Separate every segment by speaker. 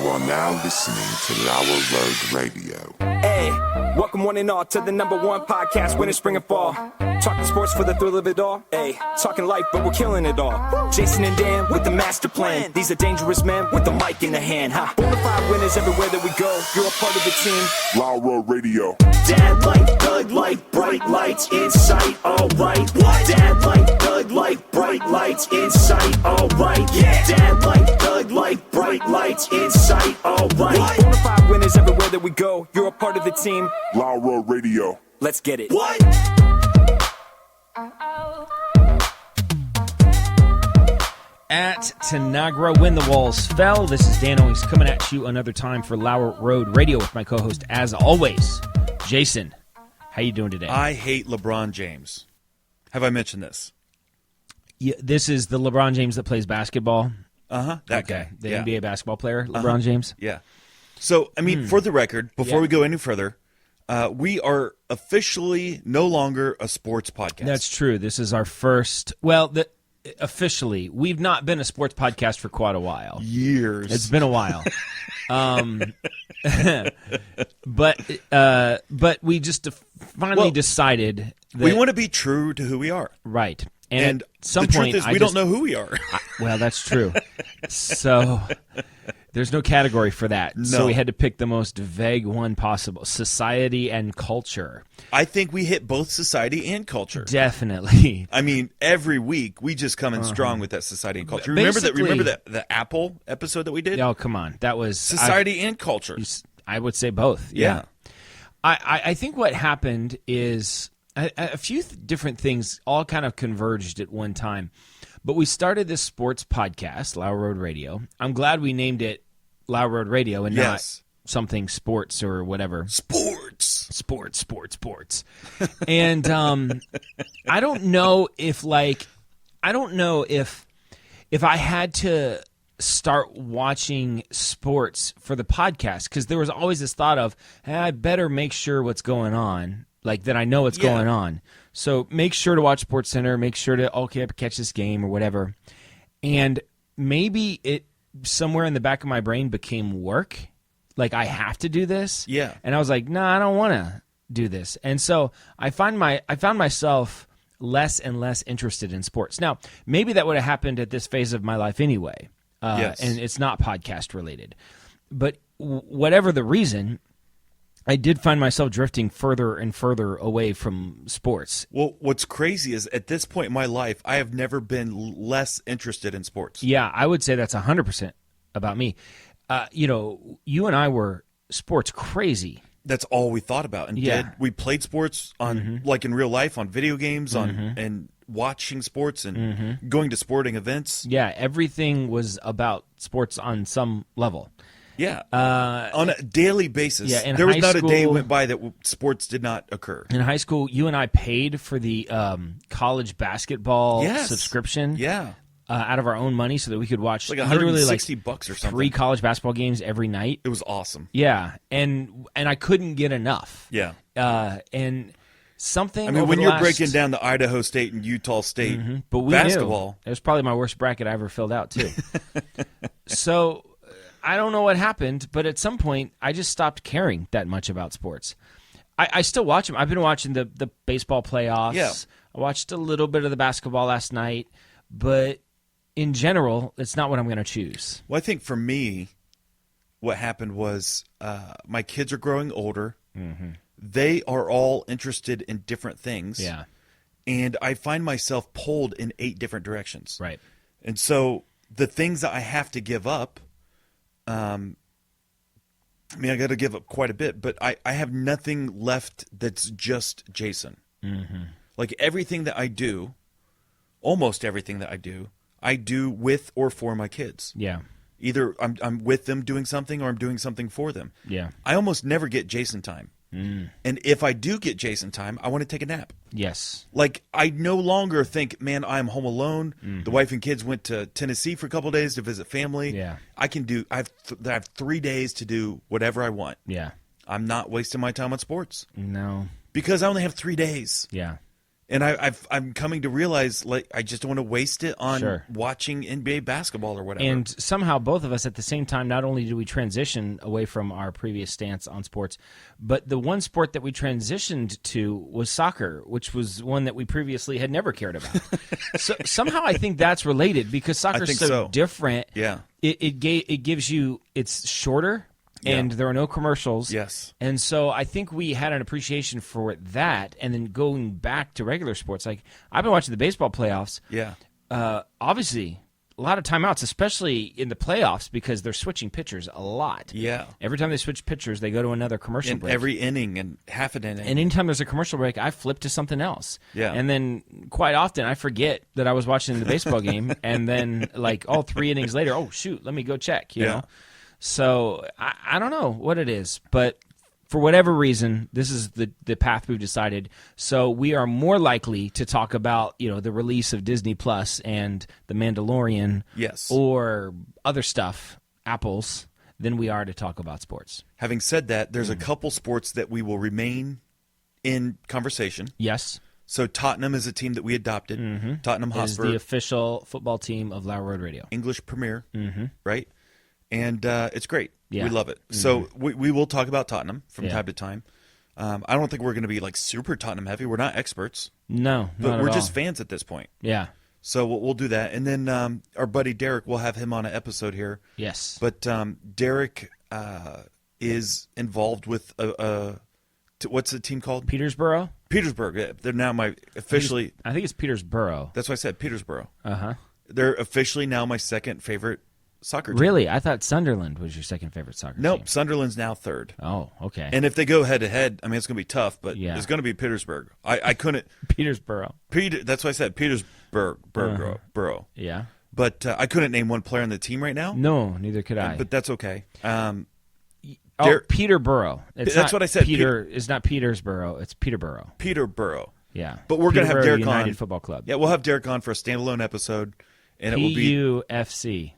Speaker 1: are now listening to Lower Road Radio.
Speaker 2: Hey, welcome one and all to the #1 podcast, winter, spring, and fall. Talking sports for the thrill of it all. Hey, talking life, but we're killing it all. Jason and Dan with the master plan. These are dangerous men with the mic in the hand. Huh? Bonafide winners everywhere that we go. You're a part of the team.
Speaker 1: Lower Road Radio.
Speaker 2: Dad light, thug light, bright lights in sight. All right. What? Dad light, thug light, bright lights in sight. All right. Yeah. Dad light, thug light, bright lights in sight. All right. What? Bonafide winners everywhere that we go. You're a part of the team.
Speaker 1: Lower Road Radio.
Speaker 2: Let's get it.
Speaker 3: What?
Speaker 4: At Tanagra, when the walls fell. This is Dan Owings coming at you another time for Lower Road Radio with my co-host, as always, Jason. How you doing today?
Speaker 3: I hate LeBron James. Have I mentioned this?
Speaker 4: Yeah, this is the LeBron James that plays basketball.
Speaker 3: That
Speaker 4: Okay,
Speaker 3: guy.
Speaker 4: the
Speaker 3: Yeah.
Speaker 4: NBA basketball player, LeBron James.
Speaker 3: Yeah. So, I mean, for the record, before
Speaker 4: Yeah.
Speaker 3: we go any further, we are officially no longer a sports podcast.
Speaker 4: That's true. This is our first. Officially, we've not been a sports podcast for quite a while.
Speaker 3: Years.
Speaker 4: It's been a while. But we just finally decided that,
Speaker 3: we want to be true to who we are.
Speaker 4: right.
Speaker 3: And
Speaker 4: at some
Speaker 3: the
Speaker 4: point,
Speaker 3: truth is we don't know who we are.
Speaker 4: Well, that's true. So there's no category for that.
Speaker 3: No.
Speaker 4: So we had to pick the most vague one possible: society and culture.
Speaker 3: I think we hit both society and culture.
Speaker 4: Definitely.
Speaker 3: I mean, every week we just come in strong with that society and culture. Remember that the Apple episode that we did?
Speaker 4: Oh, come on. That was
Speaker 3: Society and culture.
Speaker 4: I would say both. Yeah. I think what happened is a few different things all kind of converged at one time. But we started this sports podcast, Lower Road Radio. I'm glad we named it Lower Road Radio and not something sports or whatever. Sports. And I don't know if I had to start watching sports for the podcast, because there was always this thought of, hey, I better make sure what's going on, like that I know what's going on. So make sure to watch SportsCenter, make sure to, catch this game or whatever. And maybe it somewhere in the back of my brain became work. Like, I have to do this.
Speaker 3: Yeah.
Speaker 4: And I was like, no, I don't want to do this. And so I found myself less and less interested in sports. Now, maybe that would have happened at this phase of my life anyway.
Speaker 3: Yes.
Speaker 4: And it's not podcast related. But whatever the reason, I did find myself drifting further and further away from sports.
Speaker 3: Well, what's crazy is at this point in my life, I have never been less interested in sports.
Speaker 4: Yeah, I would say that's 100% about me. You and I were sports crazy.
Speaker 3: That's all we thought about and did. We played sports on like in real life, on video games, and watching sports and going to sporting events.
Speaker 4: Yeah, everything was about sports on some level.
Speaker 3: Yeah, on a daily basis.
Speaker 4: Yeah,
Speaker 3: there was not a day went by that sports did not occur.
Speaker 4: In high school, you and I paid for the college basketball subscription.
Speaker 3: Yeah.
Speaker 4: Out of our own money, so that we could watch
Speaker 3: like
Speaker 4: literally
Speaker 3: $160 or something.
Speaker 4: 3 college basketball games every night.
Speaker 3: It was awesome.
Speaker 4: Yeah, and I couldn't get enough.
Speaker 3: Yeah.
Speaker 4: And something.
Speaker 3: I mean, when you're breaking down the Idaho State and Utah State
Speaker 4: but we
Speaker 3: basketball,
Speaker 4: knew. It was probably my worst bracket I ever filled out too. So I don't know what happened, but at some point I just stopped caring that much about sports. I still watch them. I've been watching the baseball playoffs.
Speaker 3: Yeah.
Speaker 4: I watched a little bit of the basketball last night, but in general, it's not what I'm going to choose.
Speaker 3: Well, I think for me, what happened was my kids are growing older. They are all interested in different things.
Speaker 4: Yeah.
Speaker 3: And I find myself pulled in 8 different directions.
Speaker 4: Right.
Speaker 3: And so the things that I have to give up, I got to give up quite a bit, but I have nothing left that's just Jason. Like everything that I do, almost everything that I do with or for my kids.
Speaker 4: Yeah.
Speaker 3: Either I'm with them doing something or I'm doing something for them.
Speaker 4: Yeah.
Speaker 3: I almost never get Jason time. And if I do get Jason time, I want to take a nap.
Speaker 4: Yes.
Speaker 3: Like, I no longer think, man, I'm home alone. The wife and kids went to Tennessee for a couple of days to visit family.
Speaker 4: Yeah.
Speaker 3: I have 3 days to do whatever I want.
Speaker 4: Yeah.
Speaker 3: I'm not wasting my time on sports
Speaker 4: No.
Speaker 3: because I only have 3 days.
Speaker 4: Yeah.
Speaker 3: And I'm coming to realize, like, I just don't want to waste it on
Speaker 4: Sure.
Speaker 3: watching NBA basketball or whatever.
Speaker 4: And somehow both of us at the same time, not only do we transition away from our previous stance on sports, but the one sport that we transitioned to was soccer, which was one that we previously had never cared about. So somehow I think that's related because soccer's
Speaker 3: think
Speaker 4: so
Speaker 3: so.
Speaker 4: different.
Speaker 3: Yeah.
Speaker 4: It gives you, it's shorter. And there are no commercials.
Speaker 3: Yes.
Speaker 4: And so I think we had an appreciation for that. And then going back to regular sports, like I've been watching the baseball playoffs.
Speaker 3: Yeah.
Speaker 4: Obviously, a lot of timeouts, especially in the playoffs, because they're switching pitchers a lot.
Speaker 3: Yeah.
Speaker 4: Every time they switch pitchers, they go to another commercial
Speaker 3: In
Speaker 4: break.
Speaker 3: every inning and half an inning.
Speaker 4: And anytime there's a commercial break, I flip to something else.
Speaker 3: Yeah.
Speaker 4: And then quite often I forget that I was watching the baseball game. And then, like, 3 innings later, oh, shoot, let me go check, you know? So I don't know what it is, but for whatever reason, this is the path we've decided. So we are more likely to talk about, the release of Disney Plus and The Mandalorian,
Speaker 3: Yes.
Speaker 4: or other stuff, apples, than we are to talk about sports.
Speaker 3: Having said that, there's a couple sports that we will remain in conversation.
Speaker 4: Yes.
Speaker 3: So Tottenham is a team that we adopted. Tottenham
Speaker 4: Is
Speaker 3: Hotspur,
Speaker 4: the official football team of Loud Road Radio.
Speaker 3: English Premier, right? And it's great.
Speaker 4: Yeah.
Speaker 3: We love it. So we will talk about Tottenham from
Speaker 4: Yeah.
Speaker 3: time to time. I don't think we're going to be like super Tottenham heavy. We're not experts,
Speaker 4: No,
Speaker 3: but
Speaker 4: not
Speaker 3: we're
Speaker 4: at
Speaker 3: just
Speaker 4: all.
Speaker 3: fans at this point.
Speaker 4: Yeah.
Speaker 3: So we'll do that. And then our buddy Derek, we'll have him on an episode here.
Speaker 4: Yes.
Speaker 3: But Derek is involved with what's the team called?
Speaker 4: Petersboro?
Speaker 3: Petersburg. Yeah, they're now my officially.
Speaker 4: I think it's Petersboro.
Speaker 3: That's why I said Petersboro.
Speaker 4: Uh-huh.
Speaker 3: They're officially now my second favorite soccer team.
Speaker 4: Really? I thought Sunderland was your second favorite soccer
Speaker 3: Nope,
Speaker 4: team.
Speaker 3: Sunderland's now third.
Speaker 4: Oh, okay.
Speaker 3: And if they go head to head, I mean, it's going to be tough, but
Speaker 4: Yeah.
Speaker 3: it's going to be Petersburg. I couldn't.
Speaker 4: Petersboro.
Speaker 3: That's why I said Petersburg. Borough.
Speaker 4: Yeah.
Speaker 3: But I couldn't name one player on the team right now.
Speaker 4: No, neither could I.
Speaker 3: But that's okay.
Speaker 4: Peterborough. It's
Speaker 3: That's
Speaker 4: not
Speaker 3: what I said.
Speaker 4: Peter. It's not Petersboro. It's Peterborough.
Speaker 3: Peterborough.
Speaker 4: Yeah.
Speaker 3: But we're going to have
Speaker 4: Peterborough
Speaker 3: Derek
Speaker 4: United
Speaker 3: on.
Speaker 4: Football Club.
Speaker 3: Yeah, we'll have Derek on for a standalone episode, and it will be
Speaker 4: PUFC.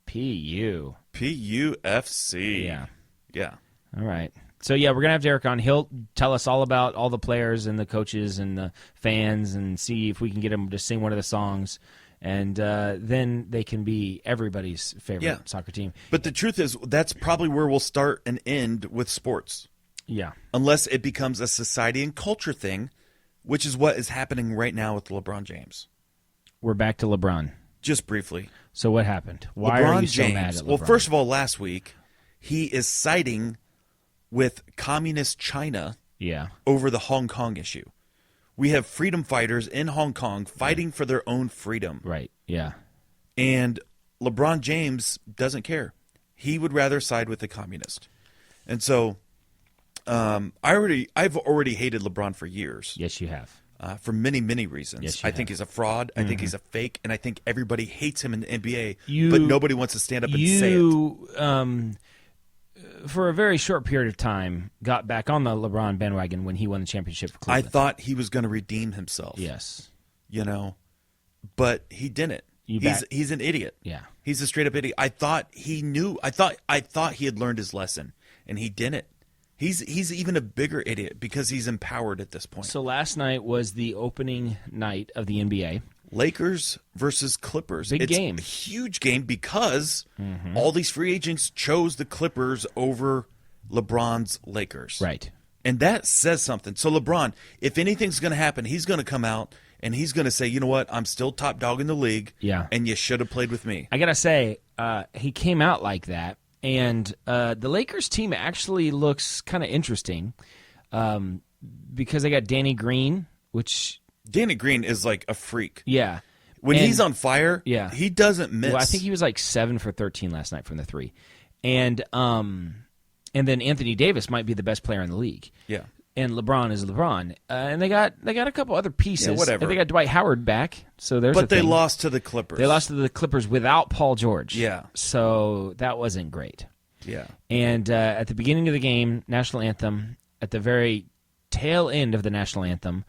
Speaker 4: PU.
Speaker 3: PUFC.
Speaker 4: Yeah.
Speaker 3: Yeah.
Speaker 4: All right. So, yeah, we're going to have Derek on. He'll tell us all about all the players and the coaches and the fans and see if we can get him to sing one of the songs. And then they can be everybody's favorite soccer team.
Speaker 3: But the truth is, that's probably where we'll start and end with sports.
Speaker 4: Yeah.
Speaker 3: Unless it becomes a society and culture thing, which is what is happening right now with LeBron James.
Speaker 4: We're back to LeBron.
Speaker 3: Just briefly.
Speaker 4: So what happened? Why
Speaker 3: LeBron
Speaker 4: are you so
Speaker 3: James,
Speaker 4: mad at LeBron?
Speaker 3: Well, first of all, last week, he is siding with communist China over the Hong Kong issue. We have freedom fighters in Hong Kong fighting for their own freedom.
Speaker 4: Right, yeah.
Speaker 3: And LeBron James doesn't care. He would rather side with the communist. And so I've already hated LeBron for years.
Speaker 4: Yes, you have.
Speaker 3: For many, many reasons.
Speaker 4: Yes, you
Speaker 3: I think
Speaker 4: have.
Speaker 3: he's a fraud. I think he's a fake. And I think everybody hates him in the NBA.
Speaker 4: You-
Speaker 3: but nobody wants to stand up and say it.
Speaker 4: For a very short period of time, got back on the LeBron bandwagon when he won the championship for
Speaker 3: I
Speaker 4: Cleveland.
Speaker 3: thought he was going to redeem himself.
Speaker 4: Yes.
Speaker 3: But he didn't. He's an idiot.
Speaker 4: Yeah.
Speaker 3: He's a straight up idiot. I thought he knew. I thought he had learned his lesson, and he didn't. He's even a bigger idiot because he's empowered at this point.
Speaker 4: So last night was the opening night of the NBA.
Speaker 3: Lakers versus Clippers.
Speaker 4: Big
Speaker 3: It's
Speaker 4: game.
Speaker 3: a huge game because all these free agents chose the Clippers over LeBron's Lakers.
Speaker 4: Right.
Speaker 3: And that says something. So LeBron, if anything's going to happen, he's going to come out and he's going to say, you know what, I'm still top dog in the league,
Speaker 4: Yeah.
Speaker 3: and you should have played with me.
Speaker 4: I got to say, he came out like that, and the Lakers team actually looks kind of interesting because they got Danny Green, which,
Speaker 3: Danny Green is like a freak.
Speaker 4: yeah.
Speaker 3: When
Speaker 4: And-
Speaker 3: he's on fire,
Speaker 4: Yeah.
Speaker 3: he doesn't miss.
Speaker 4: Well, I think he was like 7 for 13 last night from the three. And then Anthony Davis might be the best player in the league.
Speaker 3: Yeah.
Speaker 4: And LeBron is LeBron. And they got a couple other pieces.
Speaker 3: Yeah, whatever.
Speaker 4: And they got Dwight Howard back. So there's
Speaker 3: But
Speaker 4: a
Speaker 3: they
Speaker 4: thing.
Speaker 3: lost to the Clippers.
Speaker 4: They lost to the Clippers without Paul George.
Speaker 3: Yeah.
Speaker 4: So that wasn't great.
Speaker 3: Yeah.
Speaker 4: And at the beginning of the game, national anthem, at the very tail end of the national anthem,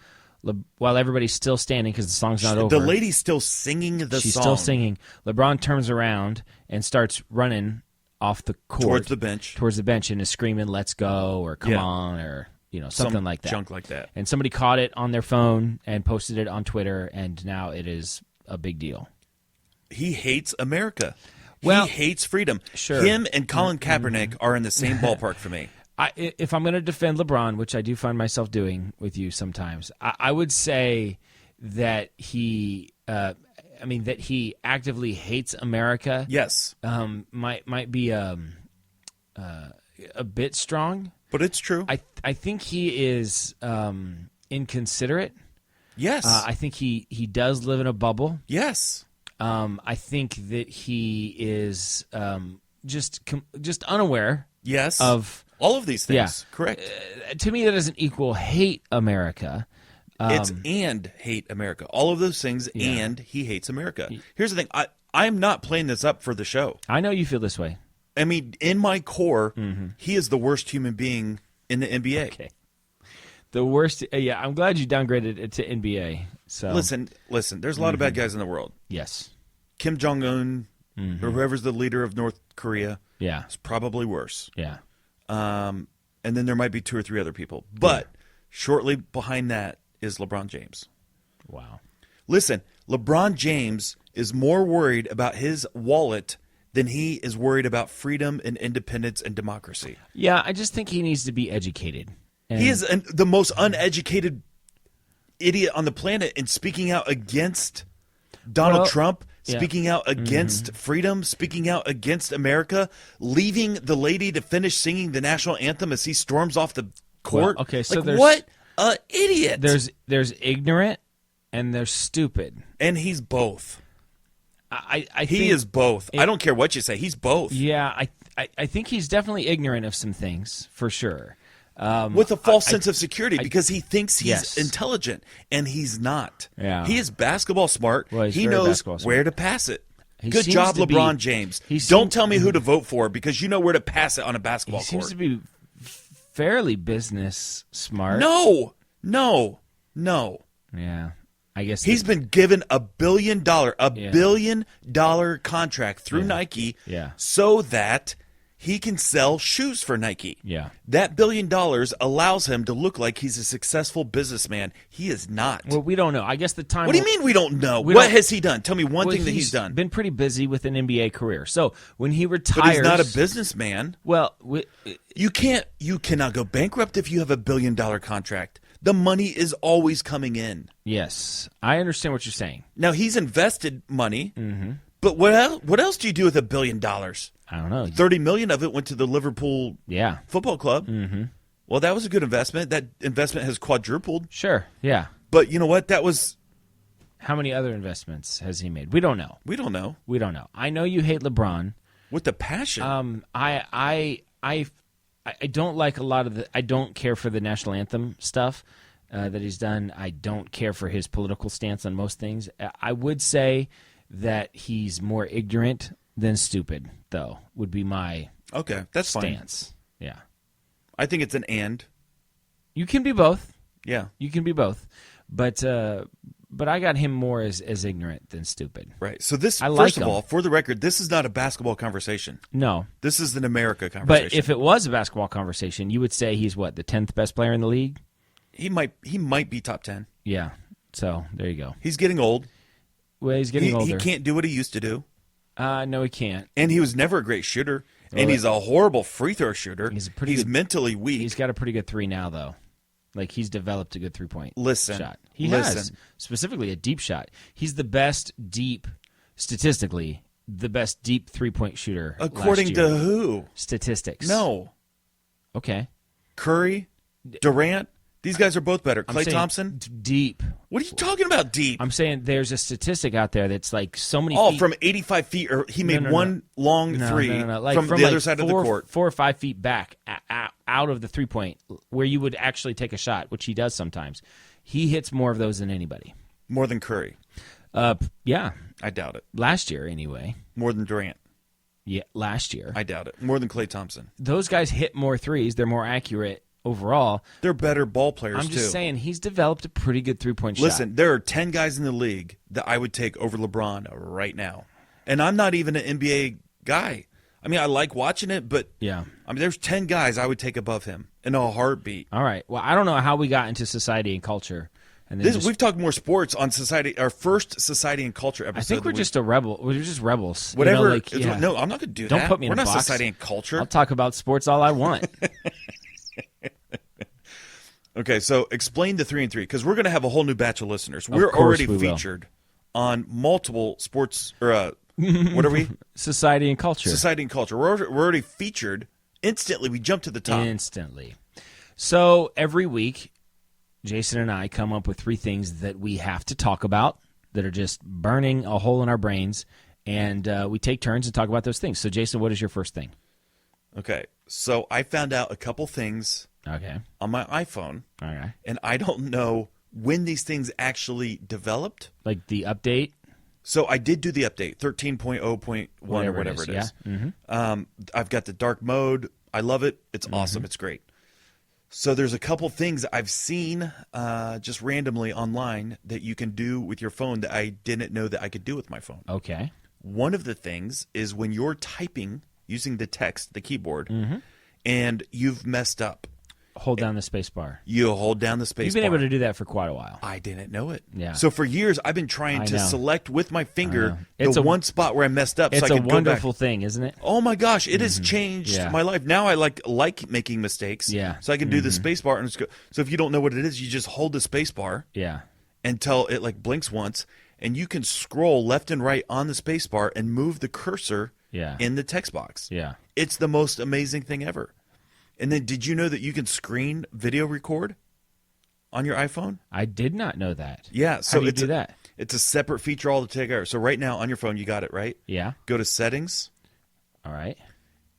Speaker 4: while everybody's still standing because the song's not over.
Speaker 3: The lady's still singing the
Speaker 4: She's
Speaker 3: song.
Speaker 4: still singing. LeBron turns around and starts running off the court.
Speaker 3: Towards the bench.
Speaker 4: Towards the bench and is screaming, "Let's go," or "Come
Speaker 3: Yeah.
Speaker 4: on," or something
Speaker 3: Some
Speaker 4: like that.
Speaker 3: junk like that.
Speaker 4: And somebody caught it on their phone and posted it on Twitter, and now it is a big deal.
Speaker 3: He hates America.
Speaker 4: Well,
Speaker 3: he hates freedom.
Speaker 4: sure.
Speaker 3: Him and Colin Kaepernick are in the same ballpark for me.
Speaker 4: If I'm going to defend LeBron, which I do find myself doing with you sometimes, I would say that he actively hates America.
Speaker 3: Yes.
Speaker 4: Might be a bit strong.
Speaker 3: But it's true.
Speaker 4: I think he is inconsiderate.
Speaker 3: Yes.
Speaker 4: I think he does live in a bubble.
Speaker 3: Yes.
Speaker 4: I think that he is just unaware.
Speaker 3: Yes.
Speaker 4: Of
Speaker 3: all of these things.
Speaker 4: Yeah.
Speaker 3: Correct.
Speaker 4: To me, that doesn't equal hate America.
Speaker 3: It's and hate America. All of those things, and he hates America. Here's the thing. I'm not playing this up for the show.
Speaker 4: I know you feel this way.
Speaker 3: I mean, in my core, he is the worst human being in the NBA.
Speaker 4: Okay. The worst. Yeah, I'm glad you downgraded it to NBA. So
Speaker 3: Listen. There's a lot of bad guys in the world.
Speaker 4: Yes.
Speaker 3: Kim Jong-un, or whoever's the leader of North Korea,
Speaker 4: Yeah.
Speaker 3: is probably worse.
Speaker 4: Yeah.
Speaker 3: And then there might be 2 or 3 other people. But shortly behind that is LeBron James.
Speaker 4: Wow.
Speaker 3: Listen, LeBron James is more worried about his wallet than he is worried about freedom and independence and democracy.
Speaker 4: Yeah, I just think he needs to be educated. And
Speaker 3: He is the most uneducated idiot on the planet, and speaking out against Donald Trump, speaking out against freedom, speaking out against America, leaving the lady to finish singing the national anthem as he storms off the court.
Speaker 4: Well, okay, so
Speaker 3: like,
Speaker 4: there's-
Speaker 3: what a idiot!
Speaker 4: There's ignorant and there's stupid.
Speaker 3: And he's both.
Speaker 4: I
Speaker 3: He
Speaker 4: think,
Speaker 3: is both. I don't care what you say. He's both.
Speaker 4: Yeah, I think he's definitely ignorant of some things for sure.
Speaker 3: With a false sense of security because he thinks he's
Speaker 4: Yes.
Speaker 3: intelligent, and he's not.
Speaker 4: Yeah.
Speaker 3: He is basketball smart.
Speaker 4: Well, he's
Speaker 3: he
Speaker 4: very
Speaker 3: knows
Speaker 4: basketball smart.
Speaker 3: where to pass it.
Speaker 4: He
Speaker 3: Good
Speaker 4: seems
Speaker 3: job,
Speaker 4: to be-
Speaker 3: LeBron James.
Speaker 4: he
Speaker 3: Don't
Speaker 4: seems-
Speaker 3: tell me who to vote for because you know where to pass it on a basketball
Speaker 4: He
Speaker 3: court.
Speaker 4: seems to be fairly business smart.
Speaker 3: No.
Speaker 4: Yeah. I guess
Speaker 3: He's been given $1 billion contract through Nike
Speaker 4: Yeah.
Speaker 3: so that he can sell shoes for Nike.
Speaker 4: Yeah.
Speaker 3: That $1 billion allows him to look like he's a successful businessman. He is not.
Speaker 4: Well, we don't know. I guess the time.
Speaker 3: What do you mean we don't know?
Speaker 4: We
Speaker 3: What
Speaker 4: don't-
Speaker 3: has he done? Tell me one
Speaker 4: Well,
Speaker 3: thing that he's done.
Speaker 4: Been pretty busy with an NBA career. So when he retires,
Speaker 3: But he's not a businessman.
Speaker 4: Well,
Speaker 3: You cannot go bankrupt if you have $1 billion contract. The money is always coming in.
Speaker 4: yes, I understand what you're saying.
Speaker 3: Now he's invested money, but what else do you do with $1 billion?
Speaker 4: I don't know.
Speaker 3: 30 million of it went to the Liverpool
Speaker 4: Yeah,
Speaker 3: Football Club. Mm-hmm. Well, that was a good investment. That investment has quadrupled.
Speaker 4: sure. Yeah.
Speaker 3: But you know what? That was
Speaker 4: How many other investments has he made? We don't know.
Speaker 3: we don't know
Speaker 4: We don't know. I know you hate LeBron.
Speaker 3: with the passion.
Speaker 4: I don't like a lot of the. I don't care for the national anthem stuff that he's done. I don't care for his political stance on most things. I would say that he's more ignorant than stupid, though. Would be my
Speaker 3: Okay, that's fine.
Speaker 4: stance. Yeah,
Speaker 3: I think it's an and.
Speaker 4: you can be both.
Speaker 3: Yeah,
Speaker 4: You can be both, but I got him more as ignorant than stupid.
Speaker 3: right. So this,
Speaker 4: I like
Speaker 3: first of
Speaker 4: him.
Speaker 3: all, for the record, this is not a basketball conversation.
Speaker 4: No,
Speaker 3: This is an America conversation.
Speaker 4: but if it was a basketball conversation, you would say he's what, the 10th best player in the league?
Speaker 3: he might be top 10.
Speaker 4: Yeah. So there you go.
Speaker 3: He's getting old.
Speaker 4: Well, he's getting
Speaker 3: He
Speaker 4: older.
Speaker 3: can't do what he used to do.
Speaker 4: No, he can't.
Speaker 3: And he was never a great shooter.
Speaker 4: Well,
Speaker 3: And he's a horrible free throw shooter.
Speaker 4: He's a pretty good-
Speaker 3: mentally weak.
Speaker 4: He's got a pretty good three now, though. Like, he's developed a good three-point
Speaker 3: Listen,
Speaker 4: shot. He has,
Speaker 3: listen.
Speaker 4: specifically a deep shot. He's the best deep, statistically, the best deep three-point shooter
Speaker 3: According
Speaker 4: last
Speaker 3: to
Speaker 4: year.
Speaker 3: who?
Speaker 4: Statistics.
Speaker 3: No.
Speaker 4: Okay.
Speaker 3: Curry, Durant, these guys are both better.
Speaker 4: I'm
Speaker 3: Klay
Speaker 4: saying
Speaker 3: Thompson?
Speaker 4: Deep.
Speaker 3: What are you talking about deep?
Speaker 4: I'm saying there's a statistic out there that's like so many
Speaker 3: Oh,
Speaker 4: feet.
Speaker 3: from 85 feet, or he made
Speaker 4: no,
Speaker 3: one long three
Speaker 4: Like,
Speaker 3: from the
Speaker 4: like
Speaker 3: other side of the court.
Speaker 4: 4 or 5 feet back out of the three-point where you would actually take a shot, which he does sometimes. He hits more of those than anybody.
Speaker 3: More than Curry.
Speaker 4: Yeah.
Speaker 3: I doubt it.
Speaker 4: Last year, anyway.
Speaker 3: More than Durant.
Speaker 4: Yeah, last year.
Speaker 3: I doubt it. More than Klay Thompson.
Speaker 4: Those guys hit more threes. They're more accurate overall.
Speaker 3: They're better ball players,
Speaker 4: I'm
Speaker 3: too.
Speaker 4: just saying he's developed a pretty good three-point shot.
Speaker 3: Listen, there are 10 guys in the league that I would take over LeBron right now. And I'm not even an NBA guy. I mean, I like watching it, but
Speaker 4: Yeah.
Speaker 3: I mean, there's 10 guys I would take above him. in a heartbeat.
Speaker 4: All right. Well, I don't know how we got into society and culture. And then
Speaker 3: We've talked more sports on society. Our first society and culture episode.
Speaker 4: I think we're just a rebel. We're just rebels.
Speaker 3: Whatever.
Speaker 4: Yeah.
Speaker 3: No, I'm not going to do that.
Speaker 4: Don't put me in
Speaker 3: We're
Speaker 4: a
Speaker 3: not
Speaker 4: box.
Speaker 3: society and culture.
Speaker 4: I'll talk about sports all I want.
Speaker 3: Okay, so explain the 3 and 3 because we're going to have a whole new batch of listeners.
Speaker 4: Of
Speaker 3: We're
Speaker 4: course
Speaker 3: already
Speaker 4: we will.
Speaker 3: featured on multiple sports or what are we?
Speaker 4: Society and culture.
Speaker 3: Society and culture. We're already featured. Instantly, we jump to the top.
Speaker 4: Instantly. So every week, Jason and I come up with 3 things that we have to talk about that are just burning a hole in our brains, and we take turns and talk about those things. So, Jason, what is your first thing?
Speaker 3: Okay, so I found out a couple things on my iPhone, and I don't know when these things actually developed.
Speaker 4: Like the update?
Speaker 3: So I did do the update, 13.0.1 or whatever it is.
Speaker 4: Yeah. Mm-hmm.
Speaker 3: I've got the dark mode. I love it. It's awesome. It's great. So there's a couple things I've seen just randomly online that you can do with your phone that I didn't know that I could do with my phone.
Speaker 4: Okay.
Speaker 3: One of the things is when you're typing using the text, the keyboard, and you've messed up.
Speaker 4: Hold down the space bar.
Speaker 3: You hold down the space
Speaker 4: You've been
Speaker 3: bar.
Speaker 4: able to do that for quite a while.
Speaker 3: I didn't know it.
Speaker 4: Yeah.
Speaker 3: So for years, I've been trying to
Speaker 4: know.
Speaker 3: select with my finger
Speaker 4: It's
Speaker 3: the
Speaker 4: a-
Speaker 3: one spot where I messed up so
Speaker 4: It's
Speaker 3: I
Speaker 4: a
Speaker 3: could go back.
Speaker 4: wonderful thing, isn't it?
Speaker 3: Oh my gosh, it has changed
Speaker 4: Yeah.
Speaker 3: my life. Now I like making mistakes.
Speaker 4: Yeah.
Speaker 3: So I can do the space bar and just go. So if you don't know what it is, you just hold the space bar
Speaker 4: Yeah.
Speaker 3: until it like blinks once, and you can scroll left and right on the space bar and move the cursor
Speaker 4: Yeah.
Speaker 3: in the text box.
Speaker 4: Yeah.
Speaker 3: It's the most amazing thing ever. And then did you know that you can screen video record on your iPhone?
Speaker 4: I did not know that.
Speaker 3: Yeah. So
Speaker 4: How do you
Speaker 3: it's
Speaker 4: do that?
Speaker 3: It's a separate feature altogether. So right now on your phone, you got it, right?
Speaker 4: Yeah.
Speaker 3: Go to settings
Speaker 4: All right.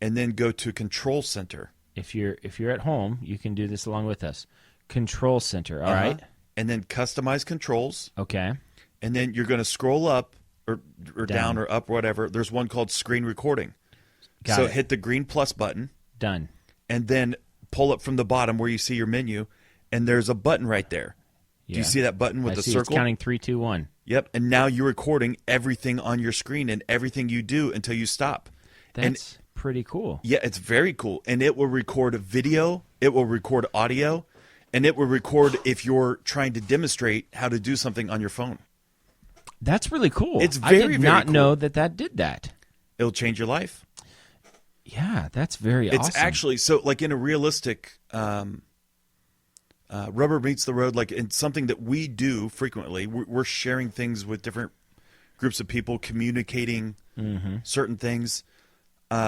Speaker 3: and then go to control center.
Speaker 4: If you're at home, you can do this along with us. Control center. All right.
Speaker 3: And then customize controls.
Speaker 4: Okay.
Speaker 3: And then you're going to scroll up or down or up, whatever. There's one called screen recording.
Speaker 4: Got
Speaker 3: So
Speaker 4: it.
Speaker 3: hit the green plus button
Speaker 4: Done.
Speaker 3: and then pull up from the bottom where you see your menu. And there's a button right there. Do you
Speaker 4: Yeah.
Speaker 3: see that button with
Speaker 4: I
Speaker 3: the
Speaker 4: see
Speaker 3: circle?
Speaker 4: It's counting 3, 2, 1.
Speaker 3: Yep. And now you're recording everything on your screen and everything you do until you stop.
Speaker 4: That's pretty cool.
Speaker 3: Yeah, it's very cool. And it will record a video, it will record audio, and it will record if you're trying to demonstrate how to do something on your phone.
Speaker 4: That's really cool.
Speaker 3: It's
Speaker 4: I
Speaker 3: very,
Speaker 4: did
Speaker 3: very
Speaker 4: not
Speaker 3: cool.
Speaker 4: know that did that.
Speaker 3: It'll change your life.
Speaker 4: Yeah, that's very
Speaker 3: It's
Speaker 4: awesome.
Speaker 3: actually, so like in a realistic rubber meets the road, like in something that we do frequently, we're sharing things with different groups of people, communicating certain things.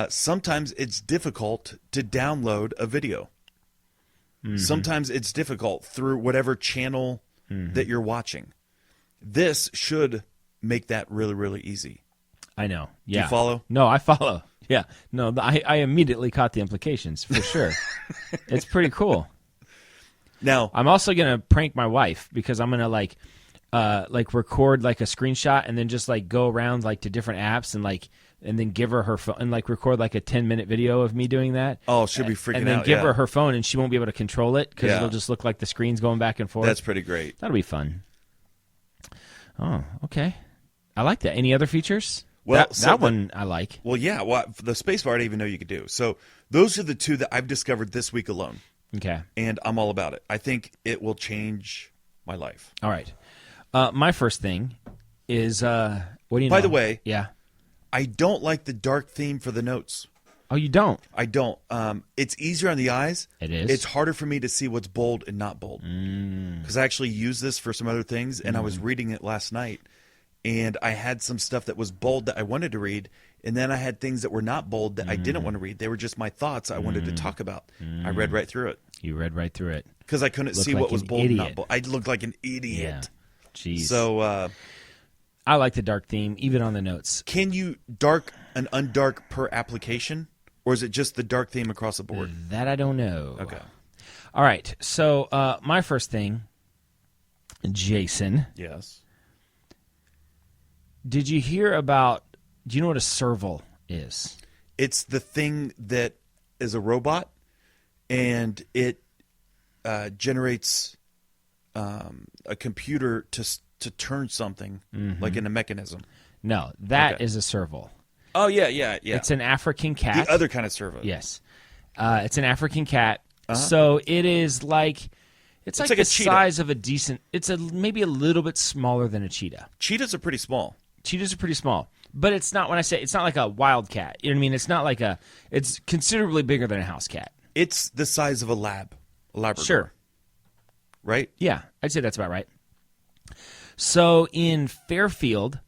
Speaker 3: Sometimes it's difficult to download a video. Sometimes it's difficult through whatever channel that you're watching. This should make that really, really easy.
Speaker 4: I know. Yeah.
Speaker 3: you follow?
Speaker 4: No, I follow. Yeah. No, I immediately caught the implications for sure. It's pretty cool.
Speaker 3: Now,
Speaker 4: I'm also gonna prank my wife because I'm gonna like record like a screenshot and then just like go around like to different apps and then give her phone and like record like a 10-minute video of me doing that.
Speaker 3: oh, she'll be freaking
Speaker 4: and then
Speaker 3: out.
Speaker 4: give
Speaker 3: yeah.
Speaker 4: her phone and she won't be able to control it because
Speaker 3: Yeah.
Speaker 4: it'll just look like the screen's going back and forth.
Speaker 3: That's pretty great.
Speaker 4: That'll be fun. Oh, okay. I like that. Any other features?
Speaker 3: Well,
Speaker 4: that one I like.
Speaker 3: Well, yeah. Well, for the space bar, I didn't even know you could do. So those are the two that I've discovered this week alone,
Speaker 4: Okay.
Speaker 3: and I'm all about it. I think it will change my life.
Speaker 4: All right. My first thing is what do you know?
Speaker 3: By the way-
Speaker 4: yeah.
Speaker 3: I don't like the dark theme for the notes.
Speaker 4: Oh, you don't?
Speaker 3: I don't. It's easier on the eyes.
Speaker 4: It is?
Speaker 3: It's harder for me to see what's bold and not bold. Because I actually use this for some other things, and I was reading it last night, and I had some stuff that was bold that I wanted to read, and then I had things that were not bold that I didn't want to read. They were just my thoughts I wanted to talk about. I read right through it
Speaker 4: You read right through it.
Speaker 3: because I couldn't
Speaker 4: Looked
Speaker 3: see
Speaker 4: like
Speaker 3: what was
Speaker 4: an
Speaker 3: bold and not
Speaker 4: idiot.
Speaker 3: bold. I looked like an
Speaker 4: Yeah.
Speaker 3: idiot.
Speaker 4: Jeez.
Speaker 3: So
Speaker 4: I like the dark theme, even on the notes.
Speaker 3: can you dark and undark per application, or is it just the dark theme across the board?
Speaker 4: That I don't know.
Speaker 3: Okay.
Speaker 4: All right. So my first thing, Jason,
Speaker 3: Yes.
Speaker 4: did you hear about? Do you know what a serval is?
Speaker 3: It's the thing that is a robot, and it generates a computer to turn something like in a mechanism.
Speaker 4: No, that
Speaker 3: Okay.
Speaker 4: is a serval.
Speaker 3: Oh yeah.
Speaker 4: It's an African cat.
Speaker 3: The other kind of servo.
Speaker 4: Yes. It's an African cat, So it is like it's like
Speaker 3: like
Speaker 4: the
Speaker 3: a cheetah.
Speaker 4: size of a decent. It's maybe a little bit smaller than a cheetah.
Speaker 3: Cheetahs are pretty small.
Speaker 4: Cheetahs are pretty small, but it's not. When I say it's not like a wild cat, you know what I mean. It's not like a. It's considerably bigger than a house cat.
Speaker 3: It's the size of a Labrador.
Speaker 4: Sure.
Speaker 3: Right?
Speaker 4: Yeah, I'd say that's about right. So in Fairfield,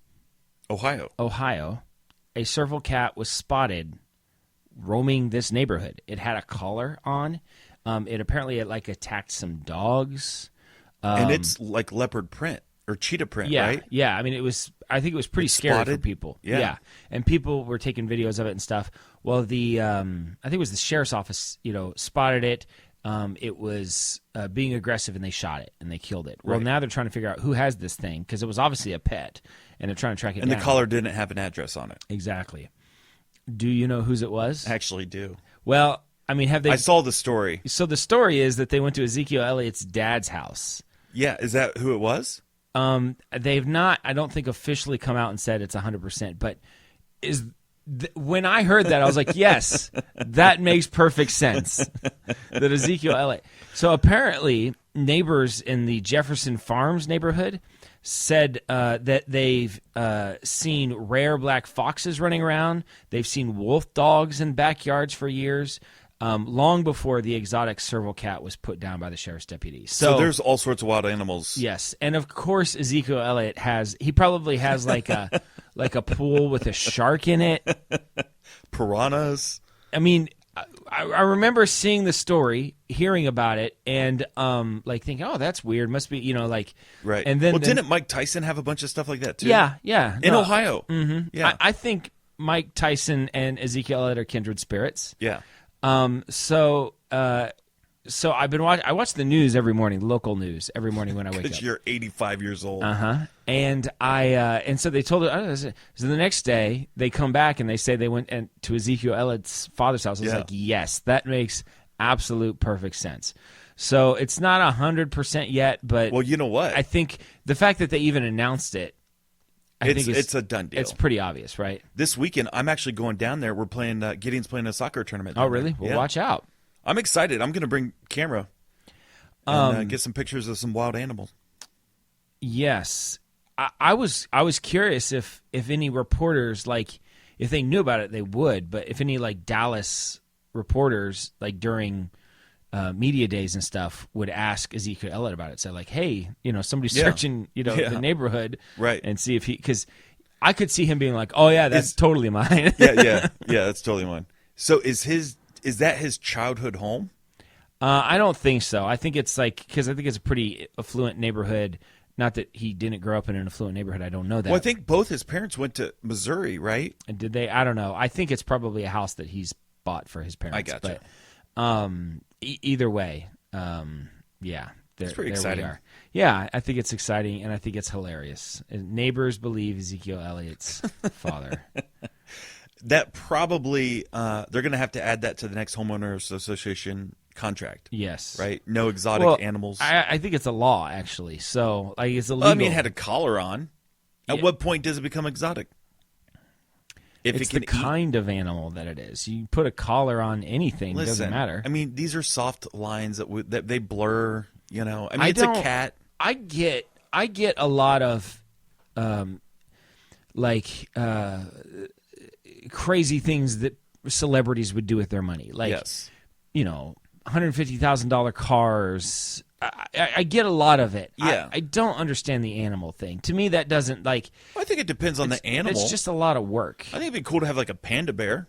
Speaker 4: Ohio, a serval cat was spotted roaming this neighborhood. It had a collar on. It apparently like attacked some dogs.
Speaker 3: And it's like leopard print or cheetah print,
Speaker 4: Yeah,
Speaker 3: right?
Speaker 4: yeah. I mean, I think it was pretty scary for
Speaker 3: spotted?
Speaker 4: people.
Speaker 3: Yeah.
Speaker 4: And people were taking videos of it and stuff. Well, I think it was the sheriff's office, spotted it. It was being aggressive, and they shot it and they killed it. Well,
Speaker 3: Right.
Speaker 4: now they're trying to figure out who has this thing because it was obviously a pet, and they're trying to track it
Speaker 3: And
Speaker 4: down.
Speaker 3: the collar didn't have an address on it.
Speaker 4: Exactly. Do you know whose it was?
Speaker 3: I actually do.
Speaker 4: Well, I mean, have they?
Speaker 3: I saw the story.
Speaker 4: So the story is that they went to Ezekiel Elliott's dad's house.
Speaker 3: Yeah, is that who it was?
Speaker 4: They've not, I don't think, officially come out and said it's 100%. But when I heard that, I was like, yes, that makes perfect sense. That Ezekiel Elliott. So apparently, neighbors in the Jefferson Farms neighborhood said that they've seen rare black foxes running around. They've seen wolf dogs in backyards for years. Long before the exotic serval cat was put down by the sheriff's deputy.
Speaker 3: So there's all sorts of wild animals.
Speaker 4: Yes, and of course Ezekiel Elliott probably has like a pool with a shark in it.
Speaker 3: Piranhas.
Speaker 4: I mean, I remember seeing the story, hearing about it, and like thinking, oh, that's weird. Must be
Speaker 3: Right.
Speaker 4: And then
Speaker 3: didn't Mike Tyson have a bunch of stuff like that too?
Speaker 4: Yeah.
Speaker 3: In
Speaker 4: No,
Speaker 3: Ohio. Mm-hmm. Yeah.
Speaker 4: I think Mike Tyson and Ezekiel Elliott are kindred spirits.
Speaker 3: Yeah.
Speaker 4: So I've been I watch the news every morning, local news every morning when I wake up.
Speaker 3: Because you're 85 years old.
Speaker 4: And and so they told it. So the next day they come back and they say they went to Ezekiel Elliott's father's house. I was like, yes, that makes absolute perfect sense. So it's not 100% yet, but
Speaker 3: Well, you know what?
Speaker 4: I think the fact that they even announced it, I think
Speaker 3: it's a done deal.
Speaker 4: It's pretty obvious, right?
Speaker 3: This weekend, I'm actually going down there. We're playing. Gideon's playing a soccer tournament.
Speaker 4: Oh,
Speaker 3: down
Speaker 4: really?
Speaker 3: there.
Speaker 4: Well,
Speaker 3: Yeah.
Speaker 4: watch out.
Speaker 3: I'm excited. I'm going to bring camera and get some pictures of some wild animals.
Speaker 4: Yes, I was curious if any reporters, like, if they knew about it, they would. But if any like Dallas reporters, like during media days and stuff, would ask Ezekiel Elliott about it, say like, hey, somebody's searching, the neighborhood,
Speaker 3: Right?
Speaker 4: And see if because I could see him being like, oh yeah, that's totally mine.
Speaker 3: yeah, that's totally mine. So is that his childhood home?
Speaker 4: I don't think so. I think it's because I think it's a pretty affluent neighborhood. Not that he didn't grow up in an affluent neighborhood. I don't know that.
Speaker 3: Well, I think both his parents went to Missouri, right?
Speaker 4: And did they? I don't know. I think it's probably a house that he's bought for his parents.
Speaker 3: I gotcha.
Speaker 4: But either way, yeah.
Speaker 3: It's pretty
Speaker 4: there
Speaker 3: exciting.
Speaker 4: We are. Yeah, I think it's exciting, and I think it's hilarious. And neighbors believe Ezekiel Elliott's father.
Speaker 3: That probably they're going to have to add that to the next homeowners association contract.
Speaker 4: Yes.
Speaker 3: Right? No exotic animals.
Speaker 4: I think it's a law, actually. So, it's illegal.
Speaker 3: I mean, it had a collar on. At what point does it become exotic? If
Speaker 4: it's
Speaker 3: it can
Speaker 4: the kind of animal that it is. You put a collar on anything, it doesn't matter.
Speaker 3: I mean, these are soft lines that they blur. I mean, it's a cat.
Speaker 4: I get a lot of crazy things that celebrities would do with their money, like
Speaker 3: Yes.
Speaker 4: $150,000 cars. I get a lot of it.
Speaker 3: Yeah.
Speaker 4: I don't understand the animal thing. To me, that doesn't
Speaker 3: I think it depends on the animal.
Speaker 4: It's just a lot of work.
Speaker 3: I think it'd be cool to have like a panda bear,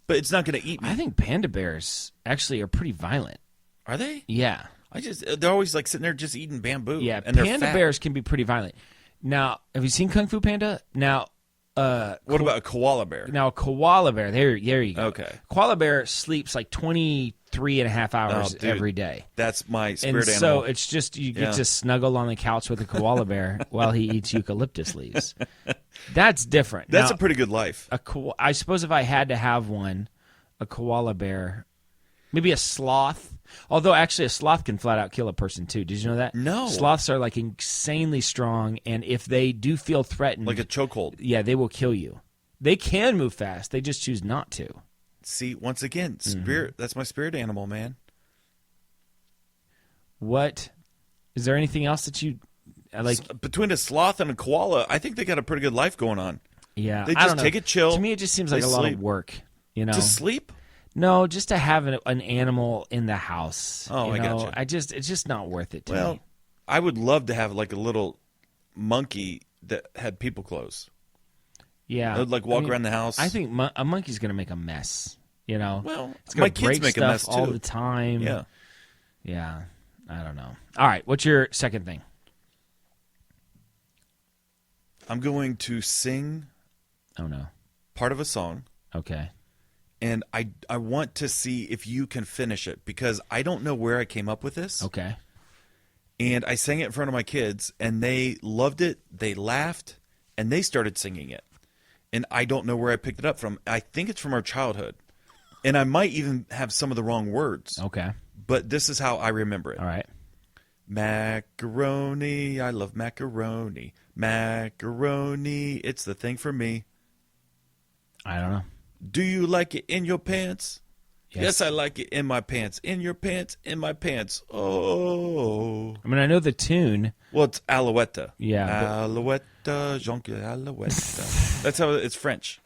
Speaker 3: but it's not going to eat me.
Speaker 4: I think panda bears actually are pretty violent.
Speaker 3: Are they?
Speaker 4: Yeah.
Speaker 3: They're always like sitting there just eating bamboo.
Speaker 4: Yeah,
Speaker 3: and they're
Speaker 4: panda
Speaker 3: fat.
Speaker 4: bears can be pretty violent. Now, have you seen Kung Fu Panda? Now,
Speaker 3: What about a koala bear?
Speaker 4: a koala bear, there you go.
Speaker 3: Okay.
Speaker 4: Koala bear sleeps like 23 and a half hours
Speaker 3: Oh, dude.
Speaker 4: every day.
Speaker 3: That's my
Speaker 4: And
Speaker 3: spirit
Speaker 4: so
Speaker 3: animal.
Speaker 4: it's just you get
Speaker 3: Yeah.
Speaker 4: to snuggle on the couch with a koala bear while he eats eucalyptus leaves. That's different.
Speaker 3: That's
Speaker 4: Now,
Speaker 3: a pretty good life.
Speaker 4: I suppose if I had to have one, a koala bear, maybe a sloth. Although actually a sloth can flat out kill a person too. Did you know that?
Speaker 3: No.
Speaker 4: Sloths are like insanely strong, and if they do feel threatened,
Speaker 3: Like a chokehold.
Speaker 4: yeah, they will kill you. They can move fast. They just choose not to.
Speaker 3: See, once again, spirit. That's my spirit animal, man.
Speaker 4: What is there anything else that you like?
Speaker 3: Between a sloth and a koala, I think they got a pretty good life going on.
Speaker 4: Yeah,
Speaker 3: They
Speaker 4: I
Speaker 3: just
Speaker 4: don't know.
Speaker 3: take it chill.
Speaker 4: To me, it just seems like
Speaker 3: They
Speaker 4: a lot
Speaker 3: sleep.
Speaker 4: of work. You know,
Speaker 3: To sleep?
Speaker 4: no, just to have an animal in the house.
Speaker 3: Oh,
Speaker 4: you
Speaker 3: I
Speaker 4: know?
Speaker 3: gotcha.
Speaker 4: It's just not worth it to
Speaker 3: Well,
Speaker 4: me.
Speaker 3: I would love to have like a little monkey that had people clothes.
Speaker 4: Yeah,
Speaker 3: It would, like, walk around the house.
Speaker 4: I think a monkey's going to make a mess. You know,
Speaker 3: Well,
Speaker 4: it's gonna
Speaker 3: my kids
Speaker 4: break
Speaker 3: make a
Speaker 4: stuff
Speaker 3: mess,
Speaker 4: all
Speaker 3: too.
Speaker 4: the time.
Speaker 3: Yeah.
Speaker 4: Yeah, I don't know. All right, what's your second thing?
Speaker 3: I'm going to sing
Speaker 4: Oh no.
Speaker 3: part of a song,
Speaker 4: Okay.
Speaker 3: and I want to see if you can finish it because I don't know where I came up with this.
Speaker 4: Okay.
Speaker 3: And I sang it in front of my kids, and they loved it. They laughed, and they started singing it. And I don't know where I picked it up from. I think it's from our childhood. And I might even have some of the wrong words.
Speaker 4: Okay.
Speaker 3: But this is how I remember it.
Speaker 4: All right.
Speaker 3: Macaroni, I love macaroni. Macaroni, it's the thing for me.
Speaker 4: I don't know.
Speaker 3: Do you like it in your pants?
Speaker 4: Yes.
Speaker 3: Yes, I like it in my pants. In your pants, in my pants. Oh.
Speaker 4: I mean, I know the tune.
Speaker 3: Well, it's Alouette.
Speaker 4: Yeah, but-
Speaker 3: Alouette, Jonque Alouette. That's how it's French.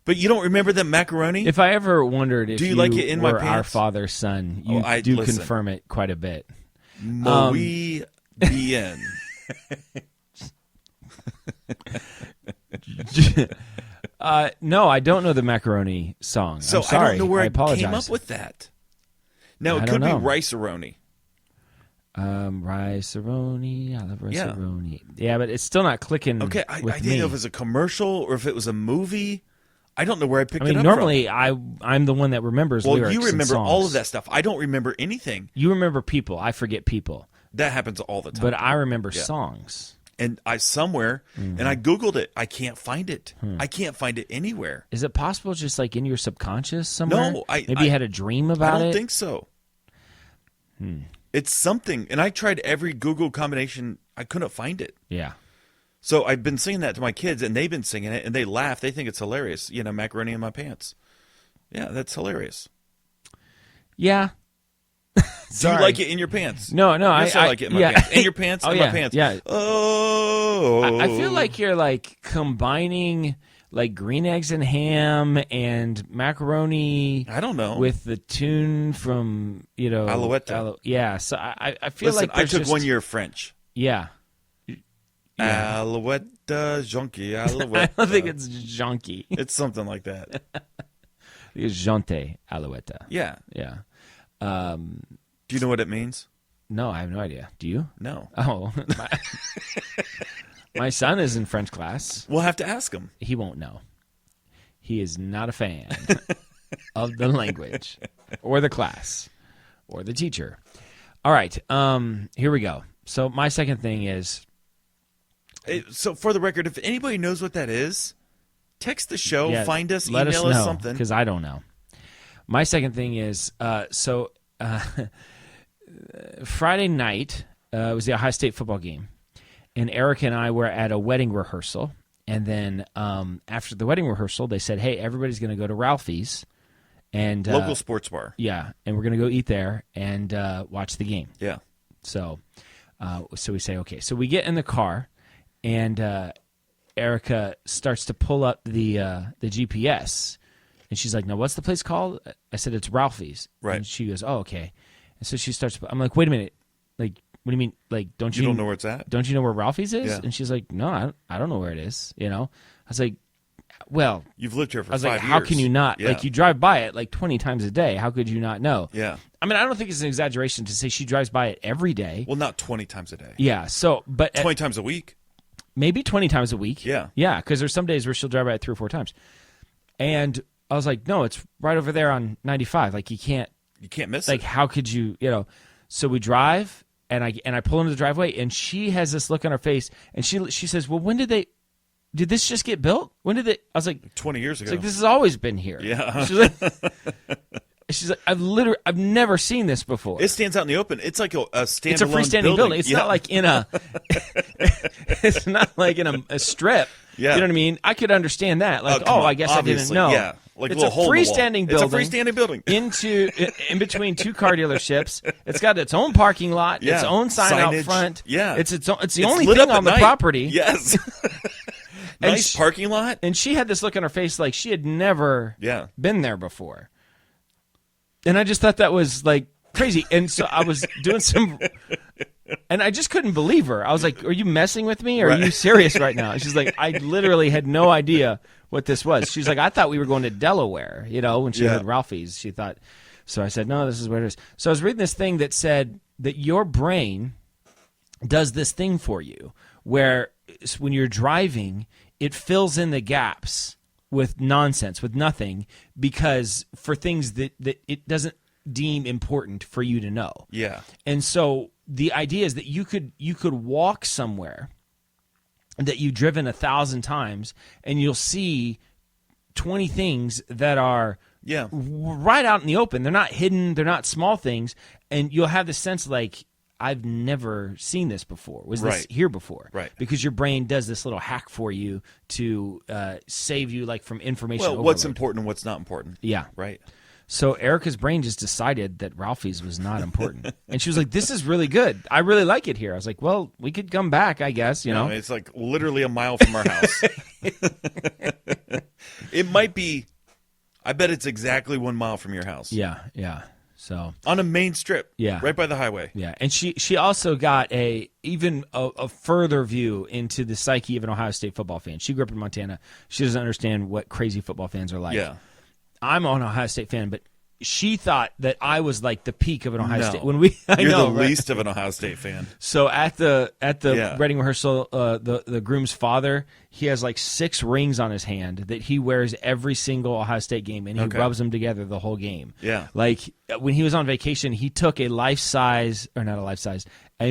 Speaker 3: But you don't remember the macaroni?
Speaker 4: If I ever wondered if
Speaker 3: Do you like it in my
Speaker 4: were our
Speaker 3: pants?
Speaker 4: father's son, you
Speaker 3: I
Speaker 4: do
Speaker 3: listen.
Speaker 4: confirm it quite a bit.
Speaker 3: Muy bien.
Speaker 4: No, I don't know the macaroni song.
Speaker 3: So
Speaker 4: I'm sorry.
Speaker 3: I don't know where I
Speaker 4: apologize.
Speaker 3: came up with that. Now,
Speaker 4: I
Speaker 3: it
Speaker 4: don't
Speaker 3: could be
Speaker 4: know.
Speaker 3: rice-a-roni.
Speaker 4: Rice-a-roni. I love
Speaker 3: Yeah.
Speaker 4: rice-a-roni. Yeah, but it's still not clicking.
Speaker 3: Okay, I
Speaker 4: with
Speaker 3: didn't
Speaker 4: me.
Speaker 3: know if it was a commercial or if it was a movie. I don't know where I picked
Speaker 4: I mean,
Speaker 3: it up
Speaker 4: normally I'm the one that remembers
Speaker 3: from. Well,
Speaker 4: lyrics
Speaker 3: you
Speaker 4: and
Speaker 3: remember all of
Speaker 4: songs.
Speaker 3: that stuff. I don't remember anything.
Speaker 4: You remember people. I forget people.
Speaker 3: That happens all the time.
Speaker 4: But I remember
Speaker 3: Yeah.
Speaker 4: songs.
Speaker 3: And I somewhere, and I Googled it. I can't find it.
Speaker 4: Hmm.
Speaker 3: I can't find it anywhere.
Speaker 4: Is it possible just like in your subconscious somewhere?
Speaker 3: No,
Speaker 4: Maybe you had a dream about
Speaker 3: I don't
Speaker 4: it?
Speaker 3: think so. It's something. And I tried every Google combination. I couldn't find it.
Speaker 4: Yeah.
Speaker 3: So I've been singing that to my kids, and they've been singing it, and they laugh. They think it's hilarious. You know, macaroni in my pants. Yeah, that's hilarious.
Speaker 4: Yeah.
Speaker 3: Do
Speaker 4: Sorry.
Speaker 3: you like it in your pants?
Speaker 4: No,
Speaker 3: Yes, I like it in my
Speaker 4: yeah.
Speaker 3: pants. In your pants?
Speaker 4: Oh,
Speaker 3: in
Speaker 4: yeah,
Speaker 3: my pants.
Speaker 4: yeah.
Speaker 3: Oh.
Speaker 4: I feel like you're like combining like green eggs and ham and macaroni
Speaker 3: I don't know.
Speaker 4: with the tune from,
Speaker 3: Alouette.
Speaker 4: yeah, so I feel
Speaker 3: Listen,
Speaker 4: like
Speaker 3: I
Speaker 4: there's
Speaker 3: took
Speaker 4: just,
Speaker 3: 1 year French.
Speaker 4: Yeah.
Speaker 3: Alouette, jonky,
Speaker 4: I
Speaker 3: alouette.
Speaker 4: don't think it's jonky.
Speaker 3: It's something like that.
Speaker 4: It's jante alouette.
Speaker 3: Yeah.
Speaker 4: Yeah.
Speaker 3: Do you know what it means?
Speaker 4: No, I have no idea. Do you?
Speaker 3: No.
Speaker 4: Oh, my son is in French class.
Speaker 3: We'll have to ask him.
Speaker 4: He won't know. He is not a fan of the language or the class or the teacher. All right, here we go. So my second thing is,
Speaker 3: So for the record, if anybody knows what that is, text the show,
Speaker 4: yeah,
Speaker 3: find us,
Speaker 4: let
Speaker 3: email
Speaker 4: us
Speaker 3: us
Speaker 4: know,
Speaker 3: something.
Speaker 4: because I don't know. My second thing is, Friday night was the Ohio State football game, and Erica and I were at a wedding rehearsal. And then after the wedding rehearsal, they said, "Hey, everybody's going to go to Ralphie's and
Speaker 3: Local sports bar.
Speaker 4: yeah, and we're going to go eat there and watch the game."
Speaker 3: Yeah.
Speaker 4: So we say, okay. So we get in the car, and Erica starts to pull up the GPS, and she's like, "No, what's the place called?" I said, "It's Ralphie's."
Speaker 3: Right.
Speaker 4: And she goes, "Oh, okay." And so she starts. I'm like, "Wait a minute, like, what do you mean? Like, don't
Speaker 3: You don't know where it's at?
Speaker 4: Don't you know where Ralphie's is?"
Speaker 3: Yeah.
Speaker 4: And she's like, "No, I don't know where it is." You know, I was like, "Well."
Speaker 3: You've lived here for
Speaker 4: I was
Speaker 3: 5
Speaker 4: like,
Speaker 3: years.
Speaker 4: how can you not?
Speaker 3: Yeah.
Speaker 4: Like, you drive by it like 20 times a day. How could you not know?
Speaker 3: Yeah.
Speaker 4: I mean, I don't think it's an exaggeration to say she drives by it every day.
Speaker 3: Well, not 20 times a day.
Speaker 4: Yeah. So, but
Speaker 3: 20 times a week.
Speaker 4: maybe 20 times a week.
Speaker 3: Yeah.
Speaker 4: Yeah. Because there's some days where she'll drive by it 3 or 4 times. And I was like, no, it's right over there on 95. Like, you can't,
Speaker 3: You can't miss
Speaker 4: like,
Speaker 3: it.
Speaker 4: how could you, So we drive, and I pull into the driveway, and she has this look on her face, and she says, well, when did this just get built? When did it? I was like,
Speaker 3: 20 years ago.
Speaker 4: it's like, this has always been here.
Speaker 3: Yeah.
Speaker 4: She's like, I've never seen this before.
Speaker 3: It stands out in the open. It's like a standalone
Speaker 4: It's a freestanding building. It's
Speaker 3: Yeah.
Speaker 4: not like in a, it's not like in a strip.
Speaker 3: Yeah.
Speaker 4: You know what I mean? I could understand that. Like,
Speaker 3: come on.
Speaker 4: I guess I didn't
Speaker 3: Obviously,
Speaker 4: know.
Speaker 3: Yeah. like a
Speaker 4: It's
Speaker 3: little
Speaker 4: a
Speaker 3: hole in the wall.
Speaker 4: freestanding building.
Speaker 3: It's a freestanding building.
Speaker 4: in between two car dealerships. It's got its own parking lot, its
Speaker 3: Yeah.
Speaker 4: own sign
Speaker 3: Signage.
Speaker 4: out front.
Speaker 3: Yeah.
Speaker 4: It's the
Speaker 3: It's
Speaker 4: only
Speaker 3: lit
Speaker 4: thing
Speaker 3: up at
Speaker 4: on the
Speaker 3: night.
Speaker 4: property.
Speaker 3: Yes.
Speaker 4: And
Speaker 3: Nice parking lot.
Speaker 4: And she had this look on her face like she had never
Speaker 3: Yeah.
Speaker 4: been there before. And I just thought that was like crazy. And so I was doing some, and I just couldn't believe her. I was like, "Are you messing with me? Or are you serious right now?" She's like, "I literally had no idea what this was." She's like, "I thought we were going to Delaware." When she heard Ralphie's, she thought. So I said, "No, this is what it is." So I was reading this thing that said that your brain does this thing for you, where when you're driving, it fills in the gaps with nonsense, with nothing, because for things that it doesn't deem important for you to know.
Speaker 3: Yeah.
Speaker 4: And so the idea is that you could walk somewhere that you've driven 1,000 times, and you'll see 20 things that are right out in the open. They're not hidden. They're not small things. And you'll have the sense like, I've never seen this before. Was this here before?
Speaker 3: Right.
Speaker 4: Because your brain does this little hack for you to save you like from information
Speaker 3: Well,
Speaker 4: overload.
Speaker 3: what's important and what's not important.
Speaker 4: Yeah.
Speaker 3: Right.
Speaker 4: So Erica's brain just decided that Ralphie's was not important. And she was like, "This is really good. I really like it here." I was like, "Well, we could come back, I guess, you know."
Speaker 3: It's like literally a mile from our house. It might be, I bet it's exactly 1 mile from your house.
Speaker 4: Yeah, yeah. So
Speaker 3: On a main strip.
Speaker 4: Yeah.
Speaker 3: Right by the highway.
Speaker 4: yeah, and she also got a further view into the psyche of an Ohio State football fan. She grew up in Montana. She doesn't understand what crazy football fans are like.
Speaker 3: Yeah.
Speaker 4: I'm an Ohio State fan, but she thought that I was like the peak of an Ohio
Speaker 3: No.
Speaker 4: State. When we, I
Speaker 3: You're
Speaker 4: know,
Speaker 3: the
Speaker 4: right?
Speaker 3: least of an Ohio State fan.
Speaker 4: So at the
Speaker 3: Yeah.
Speaker 4: wedding rehearsal, the groom's father, he has like 6 rings on his hand that he wears every single Ohio State game, and he
Speaker 3: Okay.
Speaker 4: rubs them together the whole game.
Speaker 3: Yeah.
Speaker 4: Like when he was on vacation, he took a